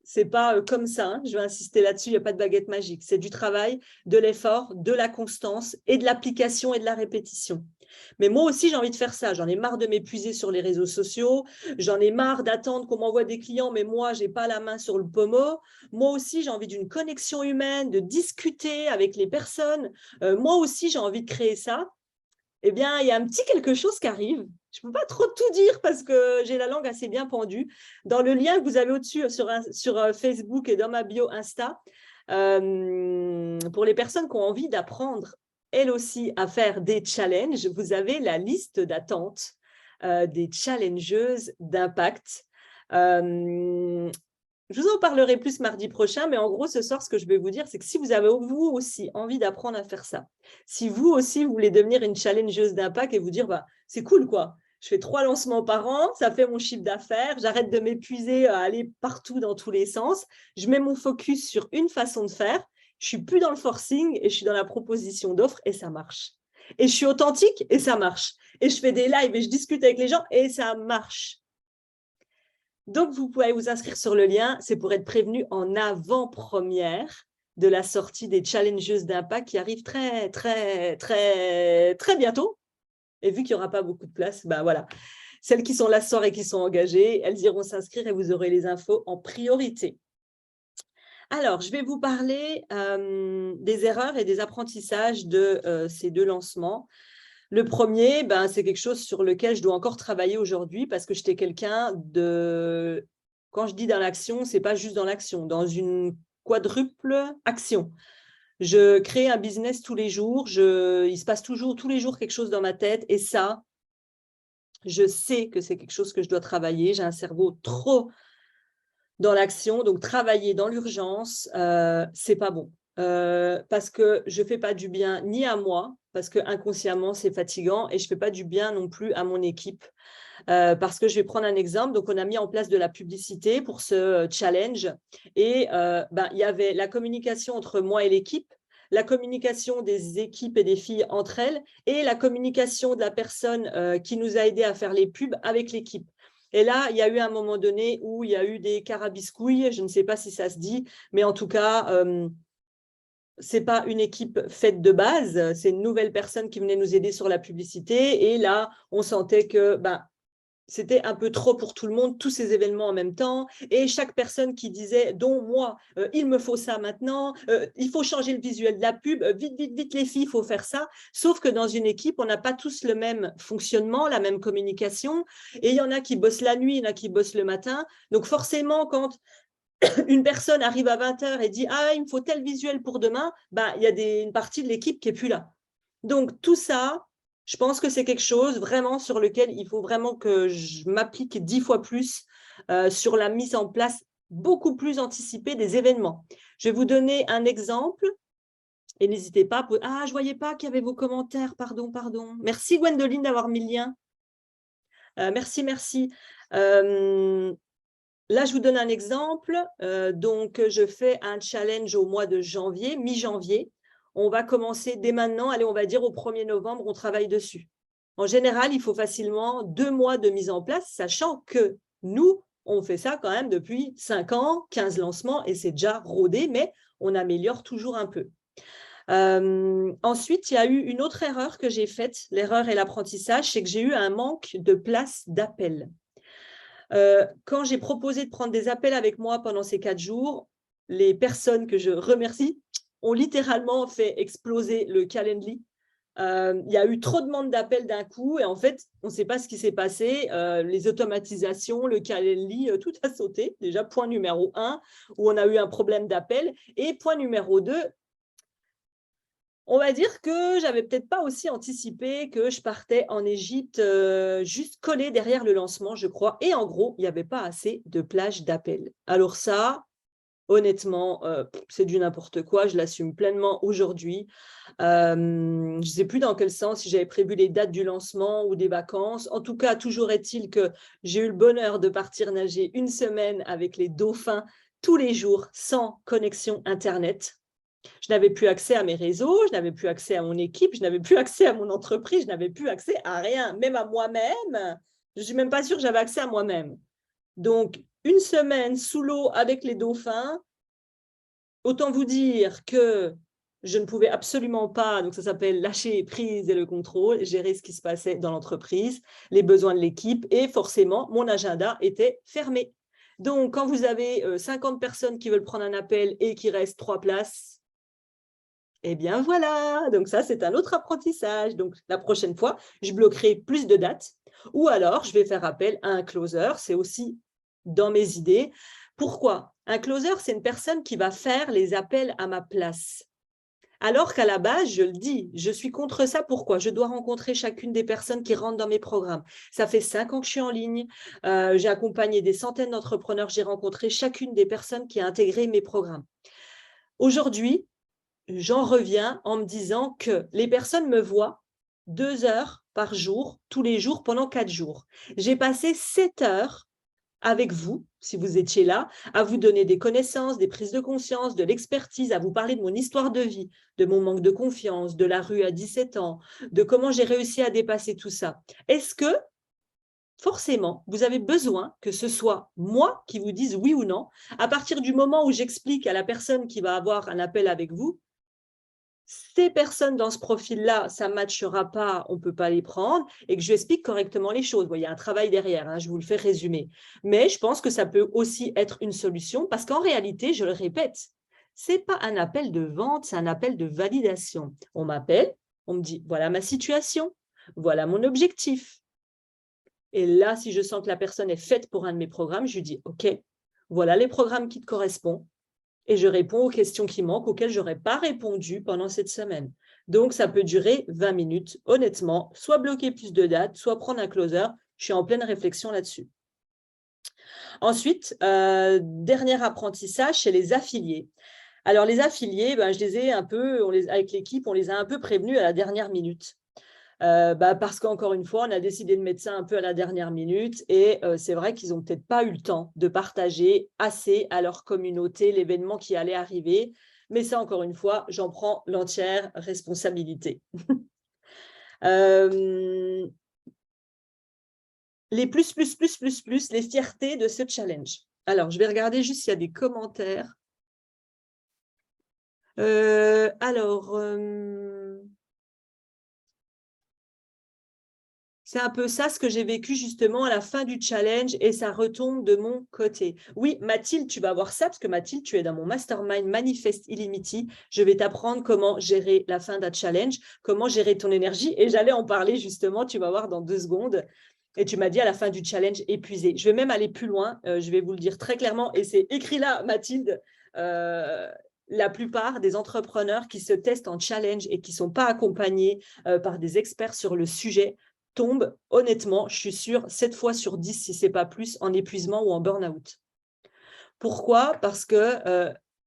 c'est pas comme ça, hein, je vais insister là-dessus, il n'y a pas de baguette magique. C'est du travail, de l'effort, de la constance et de l'application et de la répétition. Mais moi aussi, j'ai envie de faire ça. J'en ai marre de m'épuiser sur les réseaux sociaux. J'en ai marre d'attendre qu'on m'envoie des clients, mais moi, je n'ai pas la main sur le pommeau. Moi aussi, j'ai envie d'une connexion humaine, de discuter avec les personnes. Moi aussi, j'ai envie de créer ça. Eh bien, il y a un petit quelque chose qui arrive. Je ne peux pas trop tout dire parce que j'ai la langue assez bien pendue. Dans le lien que vous avez au-dessus sur Facebook et dans ma bio Insta, pour les personnes qui ont envie d'apprendre, elles aussi, à faire des challenges, vous avez la liste d'attente des challengeuses d'impact. Je vous en parlerai plus mardi prochain, mais en gros, ce soir, ce que je vais vous dire, c'est que si vous avez vous aussi envie d'apprendre à faire ça, si vous aussi, vous voulez devenir une challengeuse d'impact et vous dire, bah, c'est cool, quoi. Je fais 3 lancements par an, ça fait mon chiffre d'affaires, j'arrête de m'épuiser à aller partout dans tous les sens, je mets mon focus sur une façon de faire, je suis plus dans le forcing et je suis dans la proposition d'offres et ça marche. Et je suis authentique et ça marche. Et je fais des lives et je discute avec les gens et ça marche. Donc, vous pouvez vous inscrire sur le lien, c'est pour être prévenu en avant-première de la sortie des challengeuses d'impact qui arrive très, très, très, très bientôt. Et vu qu'il n'y aura pas beaucoup de place, ben voilà. Celles qui sont là ce soir et qui sont engagées, elles iront s'inscrire et vous aurez les infos en priorité. Alors, je vais vous parler des erreurs et des apprentissages de ces 2 lancements. Le premier, c'est quelque chose sur lequel je dois encore travailler aujourd'hui parce que j'étais quelqu'un de… Quand je dis dans l'action, ce n'est pas juste dans l'action, dans une quadruple action. Je crée un business tous les jours, il se passe toujours tous les jours quelque chose dans ma tête et ça, je sais que c'est quelque chose que je dois travailler. J'ai un cerveau trop dans l'action, donc travailler dans l'urgence, c'est pas bon. Parce que je fais pas du bien ni à moi, parce que inconsciemment c'est fatigant, et je fais pas du bien non plus à mon équipe. Parce que je vais prendre un exemple. Donc, on a mis en place de la publicité pour ce challenge et il y avait la communication entre moi et l'équipe, la communication des équipes et des filles entre elles et la communication de la personne qui nous a aidés à faire les pubs avec l'équipe. Et là, il y a eu un moment donné où il y a eu des carabiscouilles, je ne sais pas si ça se dit, mais en tout cas, ce n'est pas une équipe faite de base, c'est une nouvelle personne qui venait nous aider sur la publicité. Et là, on sentait que c'était un peu trop pour tout le monde, tous ces événements en même temps, et chaque personne qui disait, dont moi, il me faut ça maintenant, il faut changer le visuel de la pub, vite, vite, vite les filles, il faut faire ça. Sauf que dans une équipe, on n'a pas tous le même fonctionnement, la même communication, et il y en a qui bossent la nuit, il y en a qui bossent le matin. Donc forcément, quand une personne arrive à 20h et dit « Ah, il me faut tel visuel pour demain », il y a une partie de l'équipe qui n'est plus là. Donc tout ça, je pense que c'est quelque chose vraiment sur lequel il faut vraiment que je m'applique 10 fois plus sur la mise en place beaucoup plus anticipée des événements. Je vais vous donner un exemple et n'hésitez pas. Ah, je ne voyais pas qu'il y avait vos commentaires. Pardon, pardon. Merci Gwendoline d'avoir mis le lien. Merci, merci. Là, je vous donne un exemple. Donc, je fais un challenge au mois de janvier, mi-janvier. On va commencer dès maintenant. Allez, on va dire au 1er novembre, on travaille dessus. En général, il faut facilement 2 mois de mise en place, sachant que nous, on fait ça quand même depuis 5 ans, 15 lancements, et c'est déjà rodé, mais on améliore toujours un peu. Ensuite, il y a eu une autre erreur que j'ai faite, l'erreur et l'apprentissage, c'est que j'ai eu un manque de place d'appel. Quand j'ai proposé de prendre des appels avec moi pendant ces 4 jours, les personnes que je remercie ont littéralement fait exploser le Calendly. Il y a eu trop de demandes d'appels d'un coup et en fait, on ne sait pas ce qui s'est passé. Les automatisations, le Calendly, tout a sauté. Déjà, point numéro 1, où on a eu un problème d'appel. Et point numéro 2, on va dire que j'avais peut-être pas aussi anticipé que je partais en Égypte juste collée derrière le lancement, je crois. Et en gros, il n'y avait pas assez de plages d'appel. Alors ça, honnêtement, c'est du n'importe quoi, je l'assume pleinement aujourd'hui. Je ne sais plus dans quel sens, si j'avais prévu les dates du lancement ou des vacances. En tout cas, toujours est-il que j'ai eu le bonheur de partir nager une semaine avec les dauphins tous les jours sans connexion Internet. Je n'avais plus accès à mes réseaux, je n'avais plus accès à mon équipe, je n'avais plus accès à mon entreprise, je n'avais plus accès à rien, même à moi-même. Je ne suis même pas sûre que j'avais accès à moi-même. Donc, une semaine sous l'eau avec les dauphins, autant vous dire que je ne pouvais absolument pas, donc ça s'appelle lâcher prise et le contrôle, gérer ce qui se passait dans l'entreprise, les besoins de l'équipe, et forcément, mon agenda était fermé. Donc, quand vous avez 50 personnes qui veulent prendre un appel et qu'il reste 3 places, eh bien voilà, donc ça c'est un autre apprentissage. Donc la prochaine fois, je bloquerai plus de dates ou alors je vais faire appel à un closer, c'est aussi dans mes idées. Pourquoi? Un closer, c'est une personne qui va faire les appels à ma place. Alors qu'à la base, je le dis, je suis contre ça. Pourquoi? Je dois rencontrer chacune des personnes qui rentrent dans mes programmes. Ça fait 5 ans que je suis en ligne. J'ai accompagné des centaines d'entrepreneurs. J'ai rencontré chacune des personnes qui a intégré mes programmes. Aujourd'hui, j'en reviens en me disant que les personnes me voient 2 heures par jour, tous les jours, pendant 4 jours. J'ai passé 7 heures avec vous, si vous étiez là, à vous donner des connaissances, des prises de conscience, de l'expertise, à vous parler de mon histoire de vie, de mon manque de confiance, de la rue à 17 ans, de comment j'ai réussi à dépasser tout ça. Est-ce que, forcément, vous avez besoin que ce soit moi qui vous dise oui ou non, à partir du moment où j'explique à la personne qui va avoir un appel avec vous, ces personnes dans ce profil-là, ça ne matchera pas, on ne peut pas les prendre, et que je explique correctement les choses. Bon, il y a un travail derrière, hein, je vous le fais résumer. Mais je pense que ça peut aussi être une solution, parce qu'en réalité, je le répète, ce n'est pas un appel de vente, c'est un appel de validation. On m'appelle, on me dit, voilà ma situation, voilà mon objectif. Et là, si je sens que la personne est faite pour un de mes programmes, je lui dis, OK, voilà les programmes qui te correspondent, et je réponds aux questions qui manquent, auxquelles je n'aurais pas répondu pendant cette semaine. Donc, ça peut durer 20 minutes. Honnêtement, soit bloquer plus de dates, soit prendre un closer. Je suis en pleine réflexion là-dessus. Ensuite, dernier apprentissage, c'est les affiliés. Alors, les affiliés, je les ai un peu, avec l'équipe, on les a un peu prévenus à la dernière minute. Parce qu'encore une fois, on a décidé de mettre ça un peu à la dernière minute et c'est vrai qu'ils n'ont peut-être pas eu le temps de partager assez à leur communauté l'événement qui allait arriver. Mais ça, encore une fois, j'en prends l'entière responsabilité. Les plus, les fiertés de ce challenge. Alors, je vais regarder juste s'il y a des commentaires. C'est un peu ça ce que j'ai vécu justement à la fin du challenge et ça retombe de mon côté. Oui, Mathilde, tu vas voir ça parce que Mathilde, tu es dans mon mastermind Manifest Illimity. Je vais t'apprendre comment gérer la fin d'un challenge, comment gérer ton énergie et j'allais en parler justement, tu vas voir dans 2 secondes. Et tu m'as dit à la fin du challenge épuisé. Je vais même aller plus loin, je vais vous le dire très clairement et c'est écrit là, Mathilde. La plupart des entrepreneurs qui se testent en challenge et qui ne sont pas accompagnés par des experts sur le sujet tombent, honnêtement, je suis sûre, 7 fois sur 10, si ce n'est pas plus, en épuisement ou en burn-out. Pourquoi? Parce qu'ils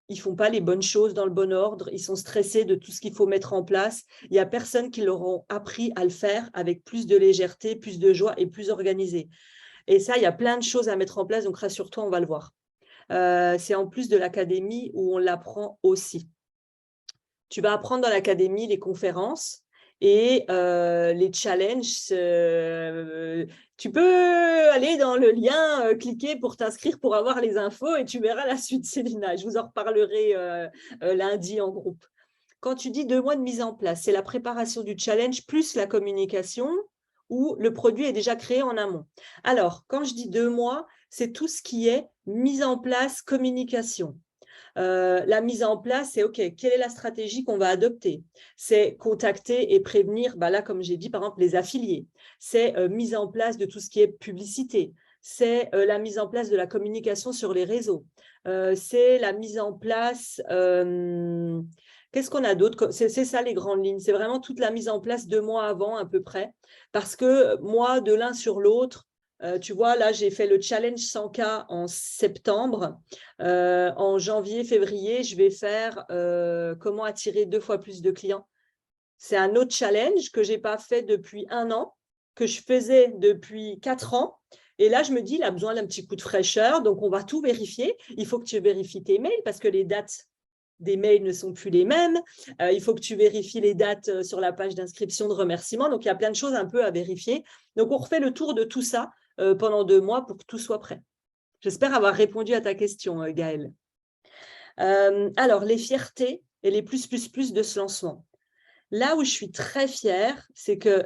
ne font pas les bonnes choses dans le bon ordre, ils sont stressés de tout ce qu'il faut mettre en place. Il n'y a personne qui leur a appris à le faire avec plus de légèreté, plus de joie et plus organisé. Et ça, il y a plein de choses à mettre en place, donc rassure-toi, on va le voir. C'est en plus de l'académie où on l'apprend aussi. Tu vas apprendre dans l'académie les conférences et les challenges. Tu peux aller dans le lien, cliquer pour t'inscrire pour avoir les infos et tu verras la suite, Célina. Je vous en reparlerai lundi en groupe. Quand tu dis 2 mois de mise en place, c'est la préparation du challenge plus la communication ou le produit est déjà créé en amont. Alors, quand je dis 2 mois, c'est tout ce qui est mise en place, communication. La mise en place, c'est OK, quelle est la stratégie qu'on va adopter? C'est contacter et prévenir, là, comme j'ai dit, par exemple, les affiliés. C'est mise en place de tout ce qui est publicité. C'est la mise en place de la communication sur les réseaux. C'est la mise en place… qu'est-ce qu'on a d'autre? C'est ça les grandes lignes. C'est vraiment toute la mise en place 2 mois avant à peu près. Parce que moi, de l'un sur l'autre, Tu vois, là, j'ai fait le challenge 100K en septembre. En janvier, février, je vais faire comment attirer 2 fois plus de clients. C'est un autre challenge que je n'ai pas fait depuis 1 an, que je faisais depuis 4 ans. Et là, je me dis, il a besoin d'un petit coup de fraîcheur. Donc, on va tout vérifier. Il faut que tu vérifies tes mails parce que les dates des mails ne sont plus les mêmes. Il faut que tu vérifies les dates sur la page d'inscription de remerciement. Donc, il y a plein de choses un peu à vérifier. Donc, on refait le tour de tout ça pendant 2 mois pour que tout soit prêt. J'espère avoir répondu à ta question, Gaëlle. Alors, les fiertés et les plus de ce lancement. Là où je suis très fière, c'est que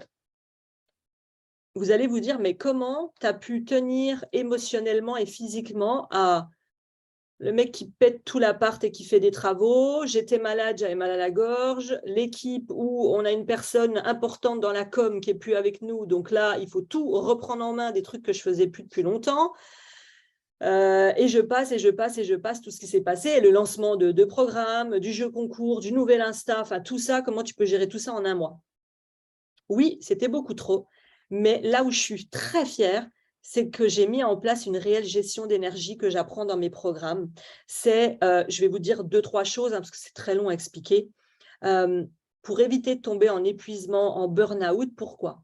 vous allez vous dire, mais comment tu as pu tenir émotionnellement et physiquement à le mec qui pète tout l'appart et qui fait des travaux, j'étais malade, j'avais mal à la gorge, l'équipe où on a une personne importante dans la com qui n'est plus avec nous, donc là, il faut tout reprendre en main, des trucs que je ne faisais plus depuis longtemps. Et je passe tout ce qui s'est passé, et le lancement de programmes, du jeu concours, du nouvel Insta, enfin tout ça, comment tu peux gérer tout ça en 1 mois? Oui, c'était beaucoup trop, mais là où je suis très fière, c'est que j'ai mis en place une réelle gestion d'énergie que j'apprends dans mes programmes. C'est, je vais vous dire 2-3 choses, hein, parce que c'est très long à expliquer. Pour éviter de tomber en épuisement, en burn-out, pourquoi?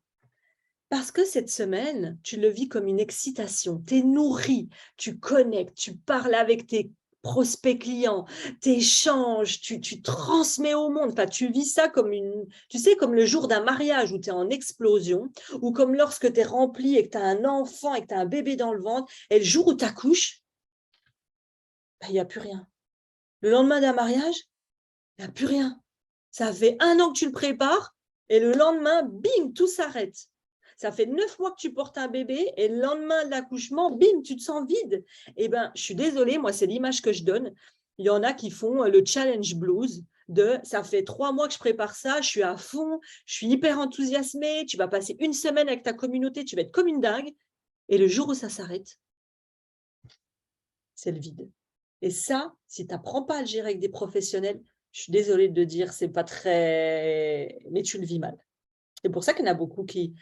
Parce que cette semaine, tu le vis comme une excitation, tu es nourri, tu connectes, tu parles avec tes prospects clients, tu échanges, tu transmets au monde. Enfin, tu vis ça comme tu sais, comme le jour d'un mariage où tu es en explosion, ou comme lorsque tu es rempli et que tu as un enfant et que tu as un bébé dans le ventre, et le jour où tu accouches, il n'y a plus rien. Le lendemain d'un mariage, il n'y a plus rien. Ça fait 1 an que tu le prépares et le lendemain, bing, tout s'arrête. Ça fait 9 mois que tu portes un bébé et le lendemain de l'accouchement, bim, tu te sens vide. Eh bien, je suis désolée, moi, c'est l'image que je donne. Il y en a qui font le challenge blues de ça fait 3 mois que je prépare ça, je suis à fond, je suis hyper enthousiasmée, tu vas passer 1 semaine avec ta communauté, tu vas être comme une dingue. Et le jour où ça s'arrête, c'est le vide. Et ça, si tu n'apprends pas à le gérer avec des professionnels, je suis désolée de te dire, c'est pas très… Mais tu le vis mal. C'est pour ça qu'il y en a beaucoup qui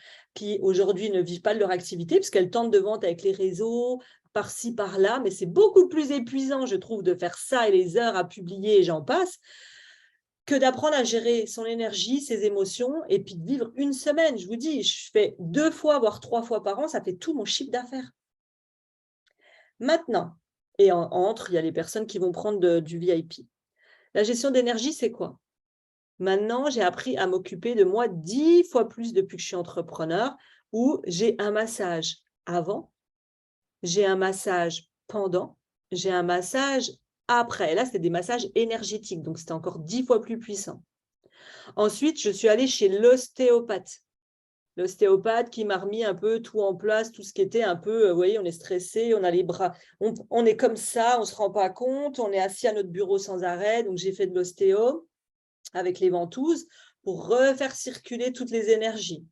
aujourd'hui ne vivent pas de leur activité, parce qu'elles tentent de vente avec les réseaux, par-ci, par-là, mais c'est beaucoup plus épuisant, je trouve, de faire ça et les heures à publier, et j'en passe, que d'apprendre à gérer son énergie, ses émotions, et puis de vivre 1 semaine. Je vous dis, je fais 2 fois, voire 3 fois par an, ça fait tout mon chiffre d'affaires. Maintenant, et entre, il y a les personnes qui vont prendre du VIP. La gestion d'énergie, c'est quoi? Maintenant, j'ai appris à m'occuper de moi 10 fois plus depuis que je suis entrepreneur, où j'ai un massage avant, j'ai un massage pendant, j'ai un massage après. Là, c'était des massages énergétiques, donc c'était encore 10 fois plus puissant. Ensuite, je suis allée chez l'ostéopathe. L'ostéopathe qui m'a remis un peu tout en place, tout ce qui était un peu, vous voyez, on est stressé, on a les bras, on est comme ça, on ne se rend pas compte, on est assis à notre bureau sans arrêt, donc j'ai fait de l'ostéo avec les ventouses pour refaire circuler toutes les énergies.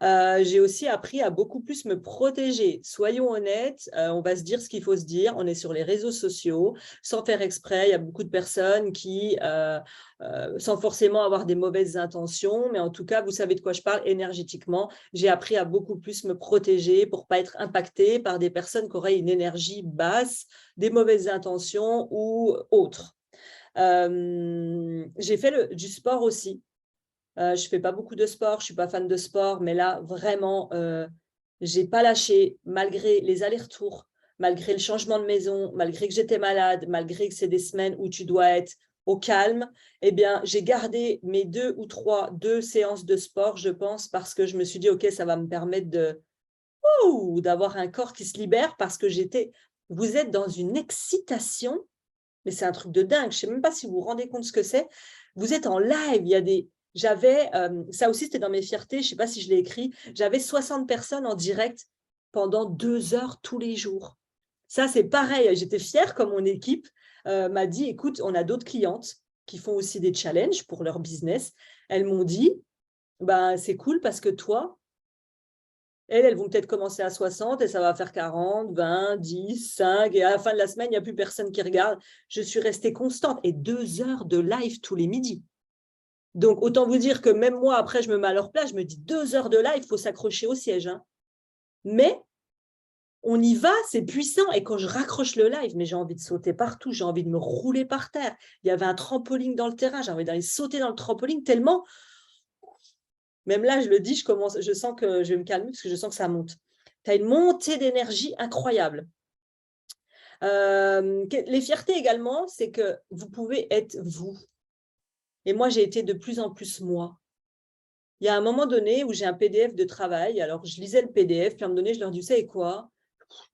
J'ai aussi appris à beaucoup plus me protéger. Soyons honnêtes, on va se dire ce qu'il faut se dire. On est sur les réseaux sociaux, sans faire exprès. Il y a beaucoup de personnes qui, sans forcément avoir des mauvaises intentions, mais en tout cas, vous savez de quoi je parle énergétiquement. J'ai appris à beaucoup plus me protéger pour ne pas être impactée par des personnes qui auraient une énergie basse, des mauvaises intentions ou autres. J'ai fait du sport aussi. Je ne fais pas beaucoup de sport, je ne suis pas fan de sport, mais là, vraiment, je n'ai pas lâché, malgré les allers-retours, malgré le changement de maison, malgré que j'étais malade, malgré que c'est des semaines où tu dois être au calme. Eh bien, j'ai gardé mes 2 séances de sport, je pense, parce que je me suis dit, OK, ça va me permettre d'avoir un corps qui se libère, parce que vous êtes dans une excitation, mais c'est un truc de dingue. Je ne sais même pas si vous vous rendez compte ce que c'est. Vous êtes en live, j'avais, ça aussi c'était dans mes fiertés, je ne sais pas si je l'ai écrit, j'avais 60 personnes en direct pendant 2 heures tous les jours. Ça, c'est pareil, j'étais fière comme mon équipe m'a dit, écoute, on a d'autres clientes qui font aussi des challenges pour leur business. Elles m'ont dit, ben, c'est cool parce que toi, elles vont peut-être commencer à 60 et ça va faire 40, 20, 10, 5 et à la fin de la semaine, il n'y a plus personne qui regarde. Je suis restée constante et 2 heures de live tous les midis. Donc, autant vous dire que même moi, après, je me mets à leur place, je me dis 2 heures de live, il faut s'accrocher au siège. Hein. Mais on y va, c'est puissant. Et quand je raccroche le live, mais j'ai envie de sauter partout, j'ai envie de me rouler par terre. Il y avait un trampoline dans le terrain, j'ai envie d'aller sauter dans le trampoline tellement. Même là, je le dis, je sens que je vais me calmer parce que je sens que ça monte. Tu as une montée d'énergie incroyable. Les fiertés également, c'est que vous pouvez être vous. Et moi, j'ai été de plus en plus moi. Il y a un moment donné où j'ai un PDF de travail, alors je lisais le PDF, puis à un moment donné, je leur dis, vous savez quoi ?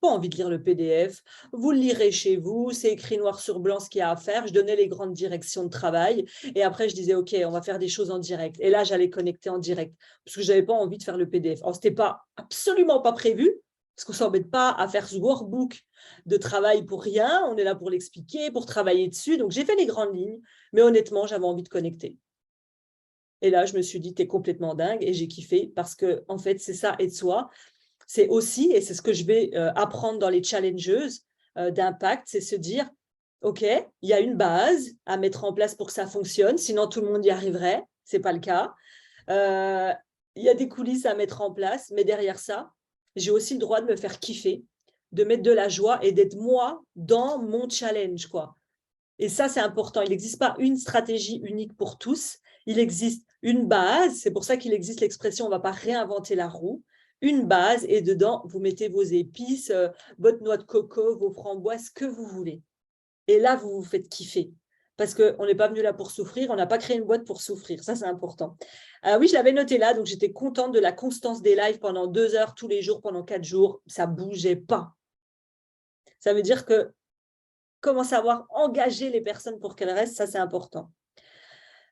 Pas envie de lire le PDF, vous le lirez chez vous, c'est écrit noir sur blanc ce qu'il y a à faire. Je donnais les grandes directions de travail et après je disais ok, on va faire des choses en direct. Et là j'allais connecter en direct parce que j'avais pas envie de faire le PDF. Alors c'était pas absolument pas prévu parce qu'on s'embête pas à faire ce workbook de travail pour rien. On est là pour l'expliquer, pour travailler dessus. Donc j'ai fait les grandes lignes, mais honnêtement j'avais envie de connecter. Et là je me suis dit t'es complètement dingue et j'ai kiffé parce que en fait c'est ça, être soi. C'est aussi, et c'est ce que je vais apprendre dans les challengeuses d'impact, c'est se dire, OK, il y a une base à mettre en place pour que ça fonctionne, sinon tout le monde y arriverait, ce n'est pas le cas. Il y a des coulisses à mettre en place, mais derrière ça, j'ai aussi le droit de me faire kiffer, de mettre de la joie et d'être moi dans mon challenge, quoi. Et ça, c'est important. Il n'existe pas une stratégie unique pour tous. Il existe une base. C'est pour ça qu'il existe l'expression « on ne va pas réinventer la roue ». Une base et dedans, vous mettez vos épices, votre noix de coco, vos framboises, ce que vous voulez. Et là, vous vous faites kiffer. Parce qu'on n'est pas venu là pour souffrir, on n'a pas créé une boîte pour souffrir. Ça, c'est important. Oui, je l'avais noté là, donc j'étais contente de la constance des lives pendant 2 heures tous les jours, pendant 4 jours. Ça ne bougeait pas. Ça veut dire que comment savoir engager les personnes pour qu'elles restent, ça c'est important.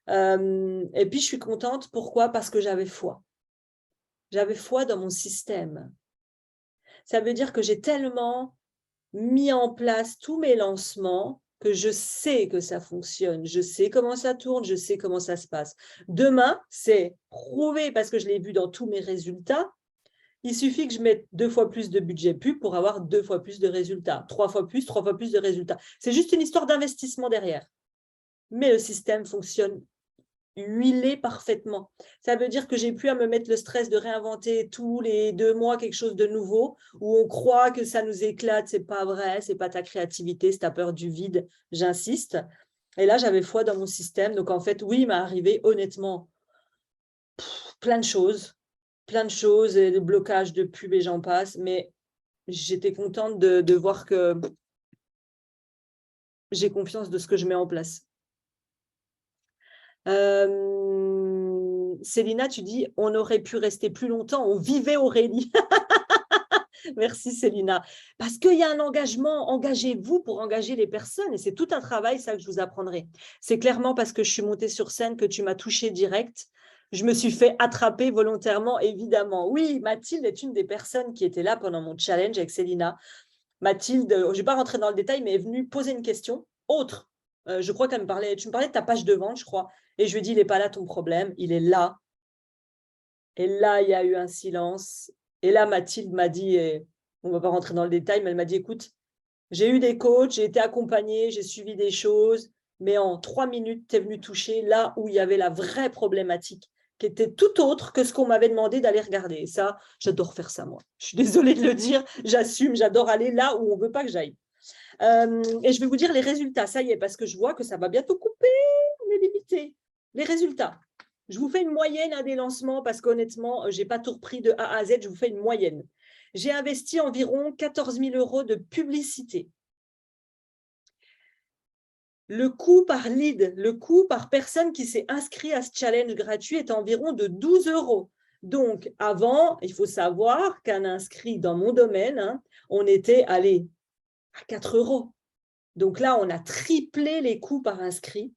Et puis je suis contente, pourquoi ? Parce que j'avais foi. J'avais foi dans mon système. Ça veut dire que j'ai tellement mis en place tous mes lancements que je sais que ça fonctionne, je sais comment ça tourne, je sais comment ça se passe. Demain, c'est prouvé parce que je l'ai vu dans tous mes résultats. Il suffit que je mette 2 fois plus de budget pub pour avoir 2 fois plus de résultats, 3 fois plus de résultats. C'est juste une histoire d'investissement derrière. Mais le système fonctionne huilé parfaitement. Ça veut dire que j'ai plus à me mettre le stress de réinventer tous les 2 mois quelque chose de nouveau, où on croit que ça nous éclate, c'est pas vrai, c'est pas ta créativité, c'est ta peur du vide, j'insiste. Et là, j'avais foi dans mon système. Donc, en fait, oui, il m'est arrivé honnêtement plein de choses, et des blocages de pub et j'en passe, mais j'étais contente de voir que j'ai confiance de ce que je mets en place. Célina, tu dis, on aurait pu rester plus longtemps, on vivait Aurélie. Merci Célina. Parce qu'il y a un engagement, engagez-vous pour engager les personnes et c'est tout un travail, ça que je vous apprendrai. C'est clairement parce que je suis montée sur scène que tu m'as touchée direct. Je me suis fait attraper volontairement, évidemment. Oui, Mathilde est une des personnes qui était là pendant mon challenge avec Célina. Mathilde, je ne vais pas rentrer dans le détail, mais est venue poser une question autre. Je crois qu'elle me parlait, tu me parlais de ta page de vente, je crois. Et je lui ai dit, il n'est pas là ton problème, il est là. Et là, il y a eu un silence. Et là, Mathilde m'a dit, et on ne va pas rentrer dans le détail, mais elle m'a dit, écoute, j'ai eu des coachs, j'ai été accompagnée, j'ai suivi des choses, mais en 3 minutes, tu es venue toucher là où il y avait la vraie problématique, qui était tout autre que ce qu'on m'avait demandé d'aller regarder. Et ça, j'adore faire ça, moi. Je suis désolée de le dire, j'assume, j'adore aller là où on ne veut pas que j'aille. Et je vais vous dire les résultats, ça y est, parce que je vois que ça va bientôt couper, on est limité. Les résultats. Je vous fais une moyenne des lancements parce qu'honnêtement, je n'ai pas tout repris de A à Z, je vous fais une moyenne. J'ai investi environ 14 000 € de publicité. Le coût par lead, le coût par personne qui s'est inscrit à ce challenge gratuit est environ de 12 €. Donc, avant, il faut savoir qu'un inscrit dans mon domaine, on était allé à 4 €. Donc là, on a triplé les coûts par inscrit.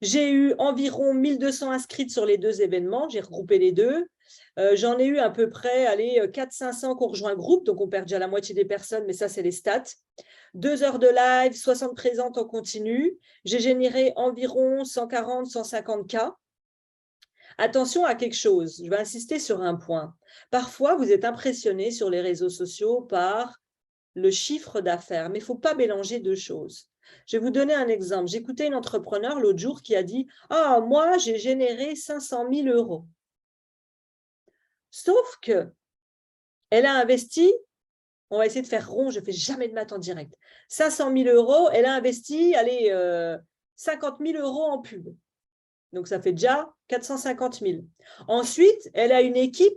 J'ai eu environ 1200 inscrites sur les 2 événements, j'ai regroupé les deux. J'en ai eu à peu près 400-500 qui ont rejoint le groupe, donc on perd déjà la moitié des personnes, mais ça, c'est les stats. 2 heures de live, 60 présentes en continu. J'ai généré environ 140-150 cas. Attention à quelque chose, je vais insister sur un point. Parfois, vous êtes impressionné sur les réseaux sociaux par le chiffre d'affaires, mais il ne faut pas mélanger 2 choses. Je vais vous donner un exemple. J'écoutais une entrepreneur l'autre jour qui a dit « Ah, moi, j'ai généré 500 000 €. Sauf que Elle a investi, on va essayer de faire rond, je ne fais jamais de maths en direct, 500 000 euros, elle a investi, allez, 50 000 euros en pub. Donc, ça fait déjà 450 000. Ensuite, elle a une équipe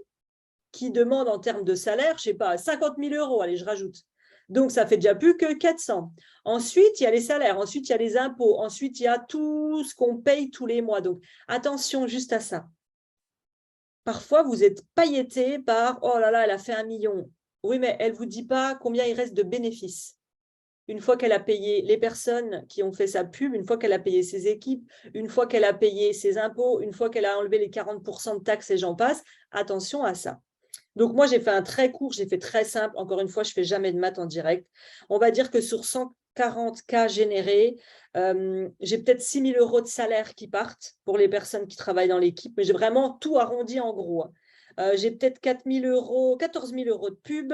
qui demande en termes de salaire, je ne sais pas, 50 000 euros, allez, je rajoute. Donc, ça fait déjà plus que 400. Ensuite, il y a les salaires, ensuite, il y a les impôts, ensuite, il y a tout ce qu'on paye tous les mois. Donc, attention juste à ça. Parfois, vous êtes pailleté par « Oh là là, elle a fait 1 million ». Oui, mais elle ne vous dit pas combien il reste de bénéfices. Une fois qu'elle a payé les personnes qui ont fait sa pub, une fois qu'elle a payé ses équipes, une fois qu'elle a payé ses impôts, une fois qu'elle a enlevé les 40% de taxes et j'en passe, attention à ça. Donc, moi, j'ai fait un très court, j'ai fait très simple. Encore une fois, je ne fais jamais de maths en direct. On va dire que sur 140 cas générés, j'ai peut-être 6 000 euros de salaire qui partent pour les personnes qui travaillent dans l'équipe, mais j'ai vraiment tout arrondi en gros. J'ai peut-être 4 000 euros, 14 000 euros de pub.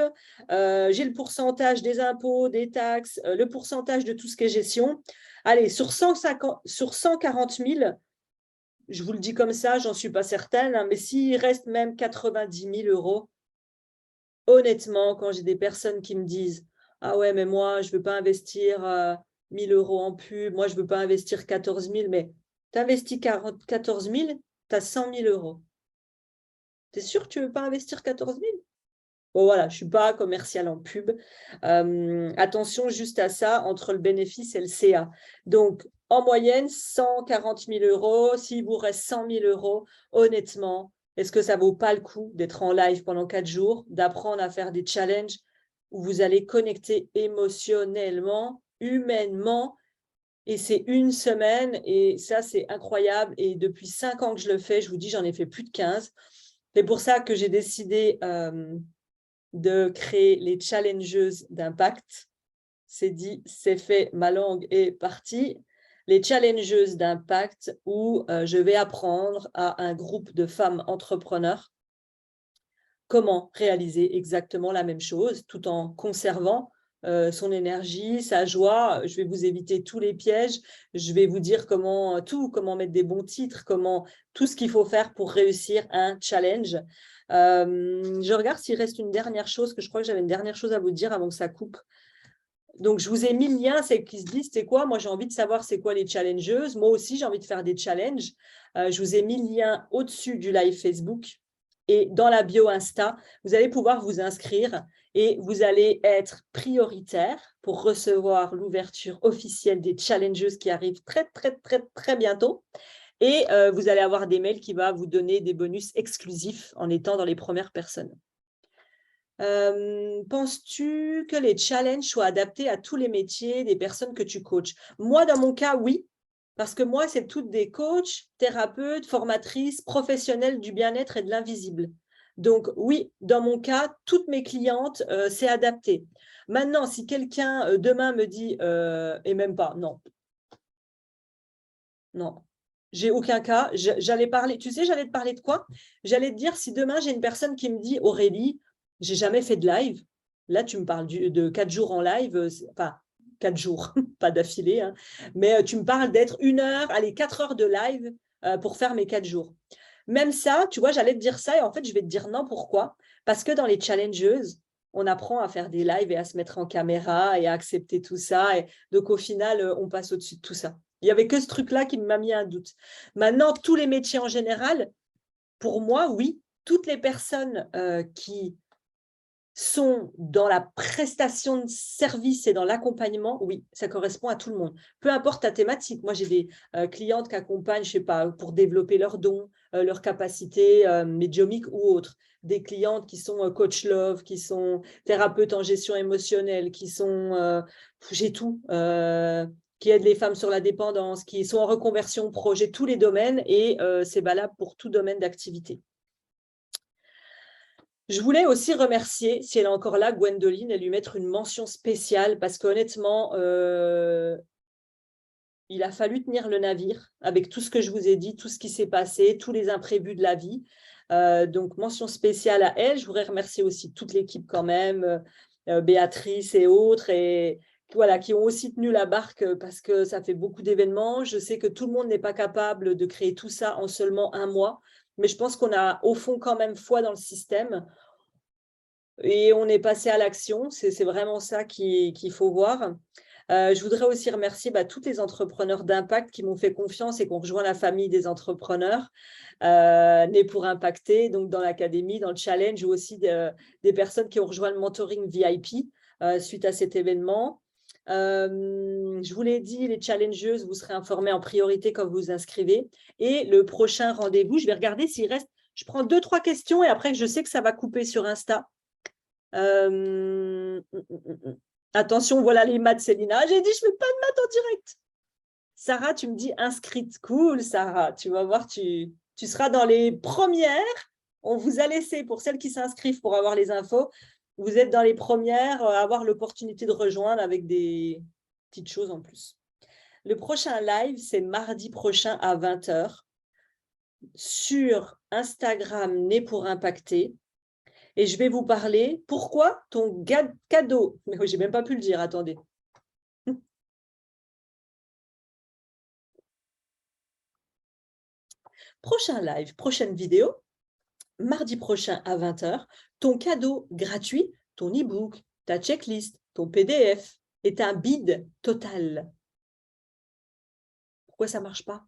J'ai le pourcentage des impôts, des taxes, le pourcentage de tout ce qui est gestion. Allez, sur 140 000, je vous le dis comme ça, j'en suis pas certaine, hein, mais s'il reste même 90 000 euros, honnêtement, quand j'ai des personnes qui me disent « Ah ouais, mais moi, je ne veux pas investir 1 000 euros en pub, moi, je ne veux pas investir 14 000, mais tu investis 14 000, tu as 100 000 euros. Tu es sûr que tu ne veux pas investir 14 000 ?» Bon, voilà, je ne suis pas commercial en pub. Attention juste à ça, entre le bénéfice et le CA. Donc, en moyenne, 140 000 euros. S'il vous reste 100 000 euros, honnêtement, est-ce que ça ne vaut pas le coup d'être en live pendant 4 jours, d'apprendre à faire des challenges où vous allez connecter émotionnellement, humainement, et c'est une semaine, et ça, c'est incroyable. Et depuis 5 ans que je le fais, je vous dis, j'en ai fait plus de 15. C'est pour ça que j'ai décidé de créer les challengeuses d'impact. C'est dit, c'est fait, ma langue est partie. Les challengeuses d'impact où je vais apprendre à un groupe de femmes entrepreneurs comment réaliser exactement la même chose tout en conservant son énergie, sa joie. Je vais vous éviter tous les pièges. Je vais vous dire comment mettre des bons titres, tout ce qu'il faut faire pour réussir un challenge. Je regarde s'il reste une dernière chose, que je crois que j'avais une dernière chose à vous dire avant que ça coupe. Donc, je vous ai mis le lien, c'est qui se disent, c'est quoi? Moi, j'ai envie de savoir c'est quoi les challengeuses. Moi aussi, j'ai envie de faire des challenges. Je vous ai mis le lien au-dessus du live Facebook et dans la bio Insta. Vous allez pouvoir vous inscrire et vous allez être prioritaire pour recevoir l'ouverture officielle des challengeuses qui arrive très, très, très, très bientôt. Et vous allez avoir des mails qui vont vous donner des bonus exclusifs en étant dans les premières personnes. Penses-tu que les challenges soient adaptés à tous les métiers des personnes que tu coaches? Moi, dans mon cas, oui, parce que moi, c'est toutes des coachs, thérapeutes, formatrices, professionnelles du bien-être et de l'invisible. Donc, oui, dans mon cas, toutes mes clientes, c'est adapté. Maintenant, si quelqu'un demain me dit, et même pas, non, non, j'ai aucun cas. J'allais parler, tu sais, j'allais te parler de quoi? J'allais te dire, si demain, j'ai une personne qui me dit, Aurélie, j'ai jamais fait de live. Là, tu me parles de 4 jours en live, enfin, 4 jours, pas d'affilée, hein, mais tu me parles d'être 1 heure, allez, 4 heures de live pour faire mes 4 jours. Même ça, tu vois, j'allais te dire ça et en fait, je vais te dire non, pourquoi? Parce que dans les challengeuses, on apprend à faire des lives et à se mettre en caméra et à accepter tout ça. Et donc, au final, on passe au-dessus de tout ça. Il n'y avait que ce truc-là qui m'a mis un doute. Maintenant, tous les métiers en général, pour moi, oui, toutes les personnes qui sont dans la prestation de service et dans l'accompagnement, oui, ça correspond à tout le monde. Peu importe ta thématique. Moi, j'ai des clientes qui accompagnent, je ne sais pas, pour développer leurs dons, leurs capacités médiumiques ou autres. Des clientes qui sont coach love, qui sont thérapeutes en gestion émotionnelle, qui sont, j'ai tout, qui aident les femmes sur la dépendance, qui sont en reconversion pro, j'ai tous les domaines et c'est valable pour tout domaine d'activité. Je voulais aussi remercier, si elle est encore là, Gwendoline, et lui mettre une mention spéciale parce qu'honnêtement, il a fallu tenir le navire avec tout ce que je vous ai dit, tout ce qui s'est passé, tous les imprévus de la vie. Donc, mention spéciale à elle. Je voudrais remercier aussi toute l'équipe quand même, Béatrice et autres, et voilà, qui ont aussi tenu la barque parce que ça fait beaucoup d'événements. Je sais que tout le monde n'est pas capable de créer tout ça en seulement 1 mois, mais je pense qu'on a au fond quand même foi dans le système. et on est passé à l'action. C'est vraiment ça qu'il faut voir. Je voudrais aussi remercier tous les entrepreneurs d'impact qui m'ont fait confiance et qui ont rejoint la famille des entrepreneurs nés pour impacter, donc dans l'académie, dans le challenge, ou aussi des personnes qui ont rejoint le mentoring VIP suite à cet événement. Je vous l'ai dit, les challengeuses, vous serez informés en priorité quand vous vous inscrivez. Et le prochain rendez-vous, je vais regarder s'il reste. Je prends 2-3 questions et après, je sais que ça va couper sur Insta. Attention, voilà les maths, Célina. J'ai dit, je ne fais pas de maths en direct. Sarah, tu me dis inscrite. Cool, Sarah. Tu vas voir, tu seras dans les premières. On vous a laissé, pour celles qui s'inscrivent pour avoir les infos, vous êtes dans les premières à avoir l'opportunité de rejoindre avec des petites choses en plus. Le prochain live, c'est mardi prochain à 20h sur Instagram Né pour Impacter. Et je vais vous parler, pourquoi ton cadeau, mais je n'ai même pas pu le dire, attendez. Prochain live, prochaine vidéo, mardi prochain à 20h, ton cadeau gratuit, ton e-book, ta checklist, ton PDF est un bid total. Pourquoi ça ne marche pas?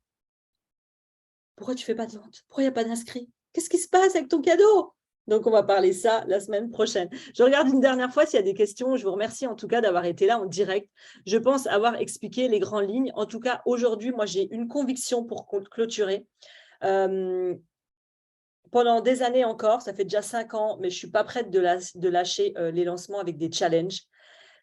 Pourquoi tu ne fais pas de vente? Pourquoi il n'y a pas d'inscrits? Qu'est-ce qui se passe avec ton cadeau? Donc, on va parler ça la semaine prochaine. Je regarde une dernière fois s'il y a des questions. Je vous remercie en tout cas d'avoir été là en direct. Je pense avoir expliqué les grandes lignes. En tout cas, aujourd'hui, moi, j'ai une conviction pour clôturer. Pendant des années encore, ça fait déjà 5 ans, mais je ne suis pas prête de lâcher les lancements avec des challenges.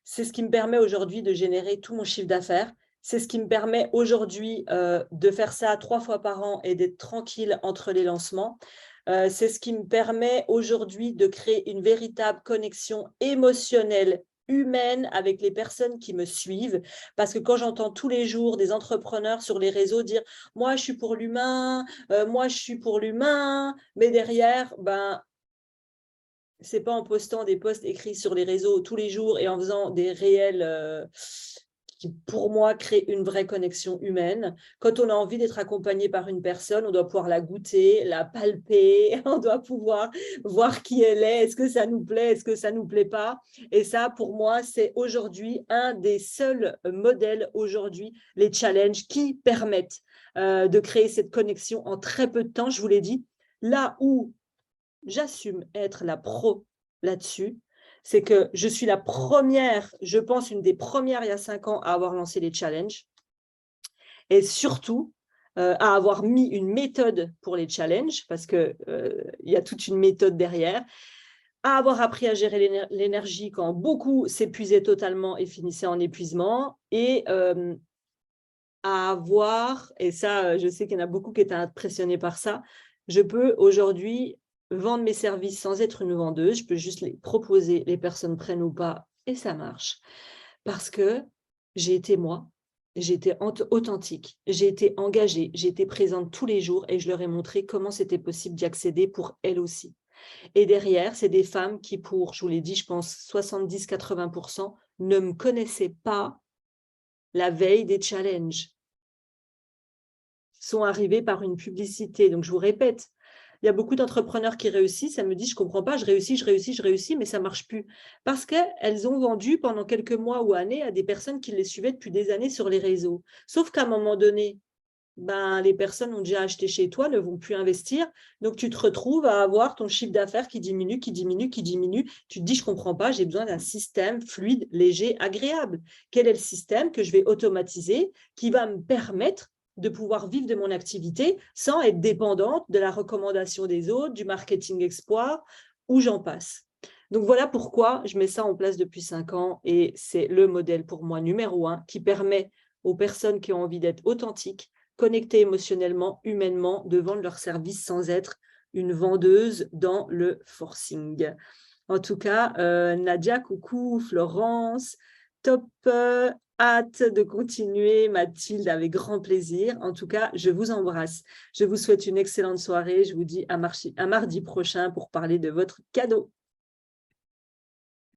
C'est ce qui me permet aujourd'hui de générer tout mon chiffre d'affaires. C'est ce qui me permet aujourd'hui de faire ça 3 fois par an et d'être tranquille entre les lancements. C'est ce qui me permet aujourd'hui de créer une véritable connexion émotionnelle, humaine avec les personnes qui me suivent. Parce que quand j'entends tous les jours des entrepreneurs sur les réseaux dire « moi, je suis pour l'humain, moi, je suis pour l'humain », mais derrière, c'est pas en postant des posts écrits sur les réseaux tous les jours et en faisant des réels qui, pour moi, créent une vraie connexion humaine. Quand on a envie d'être accompagné par une personne, on doit pouvoir la goûter, la palper, on doit pouvoir voir qui elle est, est-ce que ça nous plaît, est-ce que ça nous plaît pas. Et ça, pour moi, c'est aujourd'hui un des seuls modèles aujourd'hui, les challenges qui permettent de créer cette connexion en très peu de temps, je vous l'ai dit. Là où j'assume être la pro là-dessus, c'est que je suis la première, je pense une des premières il y a 5 ans à avoir lancé les challenges et surtout à avoir mis une méthode pour les challenges parce qu'il y a toute une méthode derrière, à avoir appris à gérer l'énergie quand beaucoup s'épuisaient totalement et finissaient en épuisement et à avoir, et ça je sais qu'il y en a beaucoup qui étaient impressionnés par ça, je peux aujourd'hui vendre mes services sans être une vendeuse, je peux juste les proposer, les personnes prennent ou pas, et ça marche. Parce que j'ai été moi, j'ai été authentique, j'ai été engagée, j'ai été présente tous les jours et je leur ai montré comment c'était possible d'y accéder pour elles aussi. Et derrière, c'est des femmes qui, pour, je vous l'ai dit, je pense 70-80%, ne me connaissaient pas la veille des challenges, sont arrivées par une publicité. Donc, je vous répète, il y a beaucoup d'entrepreneurs qui réussissent, elles me disent, je ne comprends pas, je réussis, mais ça ne marche plus. Parce qu'elles ont vendu pendant quelques mois ou années à des personnes qui les suivaient depuis des années sur les réseaux. Sauf qu'à un moment donné, les personnes ont déjà acheté chez toi, ne vont plus investir. Donc, tu te retrouves à avoir ton chiffre d'affaires qui diminue. Tu te dis, je ne comprends pas, j'ai besoin d'un système fluide, léger, agréable. Quel est le système que je vais automatiser qui va me permettre de pouvoir vivre de mon activité sans être dépendante de la recommandation des autres, du marketing exploit, ou j'en passe. Donc, voilà pourquoi je mets ça en place depuis 5 ans et c'est le modèle pour moi numéro 1 qui permet aux personnes qui ont envie d'être authentiques, connectées émotionnellement, humainement, de vendre leurs services sans être une vendeuse dans le forcing. En tout cas, Nadia, coucou, Florence, top, hâte de continuer, Mathilde, avec grand plaisir. En tout cas, je vous embrasse. Je vous souhaite une excellente soirée. Je vous dis à mardi prochain pour parler de votre cadeau.